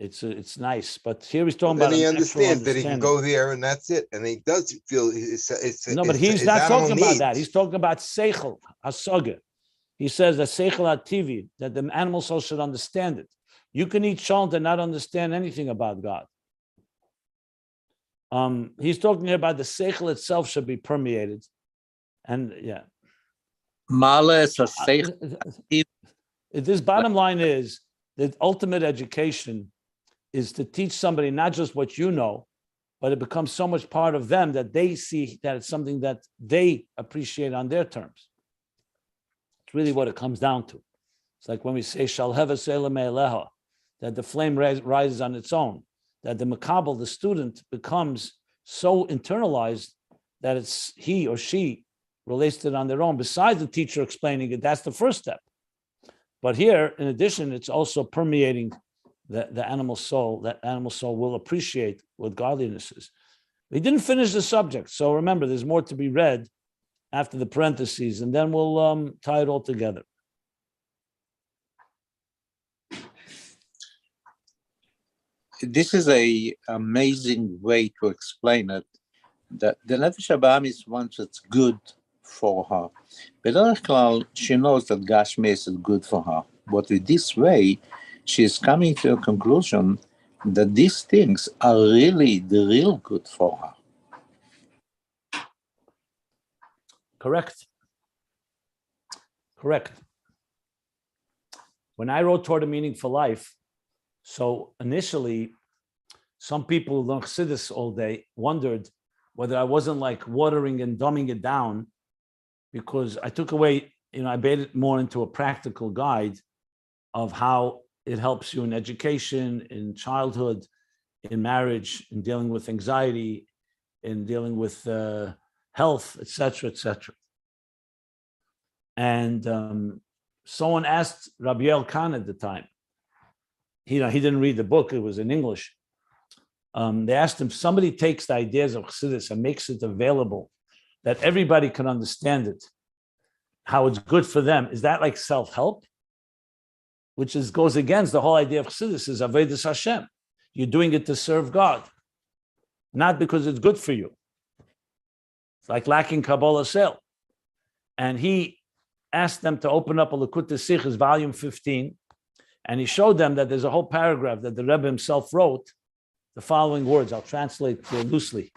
Speaker 1: It's nice, but here he's talking about.
Speaker 4: Then he understands that he can go there and that's it, and he does feel it's
Speaker 1: no, but he's not talking about that. He's talking about seichel hasoga. He says that seichel ativi, that the animal soul should understand it. You can eat shalom and not understand anything about God. He's talking here about the seichel itself should be permeated, and yeah. This bottom line is that ultimate education is to teach somebody not just what you know, but it becomes so much part of them that they see that it's something that they appreciate on their terms. It's really what it comes down to. It's like when we say shalheva selam eleha, that the flame rises on its own, that the makabel, the student, becomes so internalized that it's he or she relates to it on their own. Besides the teacher explaining it, that's the first step. But here, in addition, it's also permeating the animal soul. That animal soul will appreciate what godliness is. We didn't finish the subject, so remember, there's more to be read after the parentheses, and then we'll tie it all together.
Speaker 2: This is an amazing way to explain it. That the nefesh habamis wants it's good for her. B'derech klal, she knows that Gashmis is good for her. But with this way, she is coming to a conclusion that these things are really the real good for her.
Speaker 1: Correct. When I wrote Toward a Meaningful Life, so initially, some people who learn Chassidus all day wondered whether I wasn't like watering and dumbing it down, because I took away, I made it more into a practical guide of how it helps you in education, in childhood, in marriage, in dealing with anxiety, in dealing with health, etc., etc. And someone asked Rabbi Khan at the time. He didn't read the book; it was in English. They asked him, somebody takes the ideas of Chassidus and makes it available that everybody can understand it, how it's good for them. Is that like self-help? Which goes against the whole idea of Chassidus, is Avodas Hashem. You're doing it to serve God, not because it's good for you. It's like lacking Kabbalah Sel. And he asked them to open up a Likutei Sichos, volume 15, and he showed them that there's a whole paragraph that the Rebbe himself wrote, the following words. I'll translate loosely.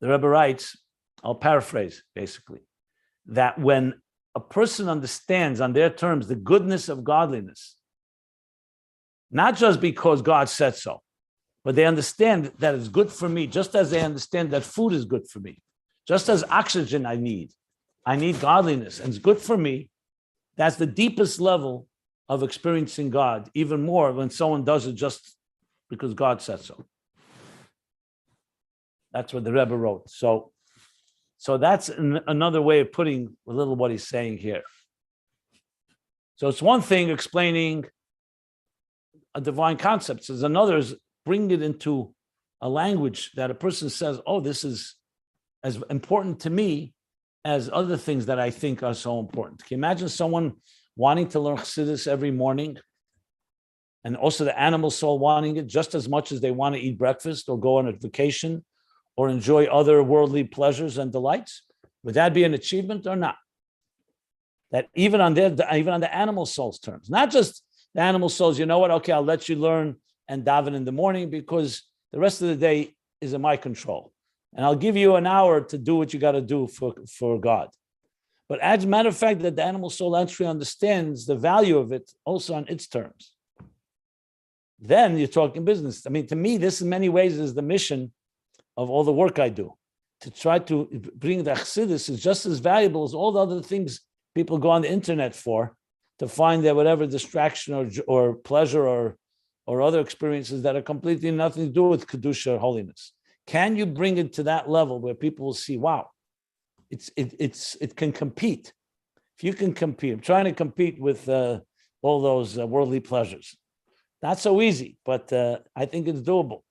Speaker 1: The Rebbe writes, I'll paraphrase basically, that when a person understands on their terms the goodness of godliness, not just because God said so, but they understand that it's good for me, just as they understand that food is good for me, just as oxygen I need godliness, and it's good for me. That's the deepest level of experiencing God, even more when someone does it just because God said so. That's what the Rebbe wrote. So that's another way of putting a little what he's saying here. So it's one thing explaining a divine concept. There's another is bring it into a language that a person says, oh, this is as important to me as other things that I think are so important. Can you imagine someone wanting to learn Chassidus every morning, and also the animal soul wanting it just as much as they want to eat breakfast or go on a vacation or enjoy other worldly pleasures and delights? Would that be an achievement or not? That even on the animal soul's terms, not just the animal souls, you know what? Okay, I'll let you learn and daven in the morning because the rest of the day is in my control. And I'll give you an hour to do what you got to do for God. But as a matter of fact, that the animal soul actually understands the value of it also on its terms. Then you're talking business. I mean, to me, this in many ways is the mission of all the work I do. To try to bring the Chassidus is just as valuable as all the other things people go on the internet for, to find that whatever distraction or pleasure or other experiences that are completely nothing to do with Kedusha or holiness. Can you bring it to that level where people will see, wow, it can compete. If you can compete, I'm trying to compete with all those worldly pleasures. Not so easy, but I think it's doable.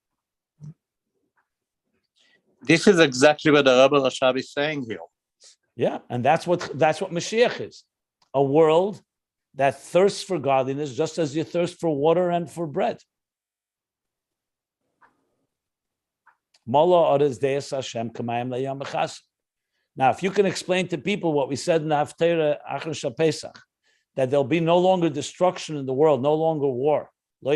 Speaker 2: This is exactly what the Rabbi Rashab is saying here.
Speaker 1: Yeah, and that's what Mashiach is. A world that thirsts for godliness just as you thirst for water and for bread. Now, if you can explain to people what we said in the Haftarah Achar Pesach, that there'll be no longer destruction in the world, no longer war. Why?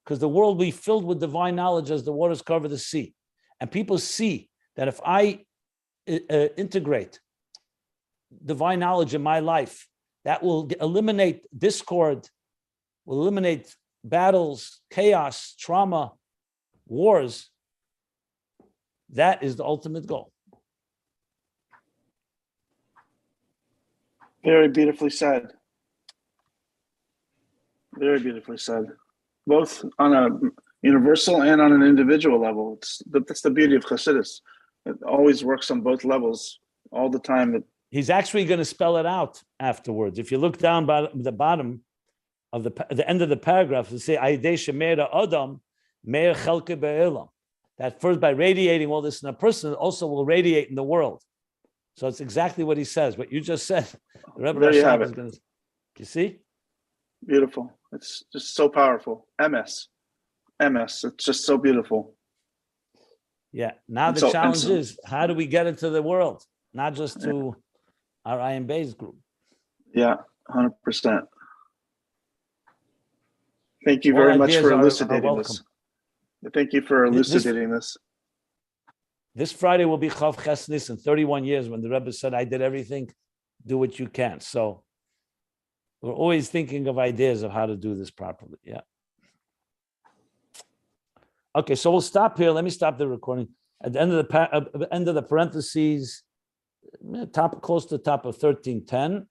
Speaker 1: Because the world will be filled with divine knowledge as the waters cover the sea. And people see that if I integrate divine knowledge in my life, that will eliminate discord, will eliminate battles, chaos, trauma, wars. That is the ultimate goal.
Speaker 3: Very beautifully said. Very beautifully said. Both on a universal and on an individual level. That's the beauty of Chassidus. It always works on both levels all the time.
Speaker 1: He's actually going to spell it out afterwards. If you look down by the bottom of the end of the paragraph, it say Adam Meir Chelke Be'elam. That first, by radiating all this in a person, it also will radiate in the world. So it's exactly what he says. What you just said. The Rebbe
Speaker 3: There you have
Speaker 1: is
Speaker 3: it.
Speaker 1: going to, you see?
Speaker 3: Beautiful. It's just so powerful. MS. It's just so beautiful.
Speaker 1: Yeah. Now the challenge is, how do we get into the world? Not just to our Ayin Beis group.
Speaker 3: Yeah, 100%. Thank you very much for elucidating this. Thank you for elucidating this.
Speaker 1: This Friday will be Chav Chesnis in 31 years when the Rebbe said, I did everything, do what you can. So we're always thinking of ideas of how to do this properly. Yeah. Okay, so we'll stop here. Let me stop the recording. At the end of the parentheses, close to the top of 1310.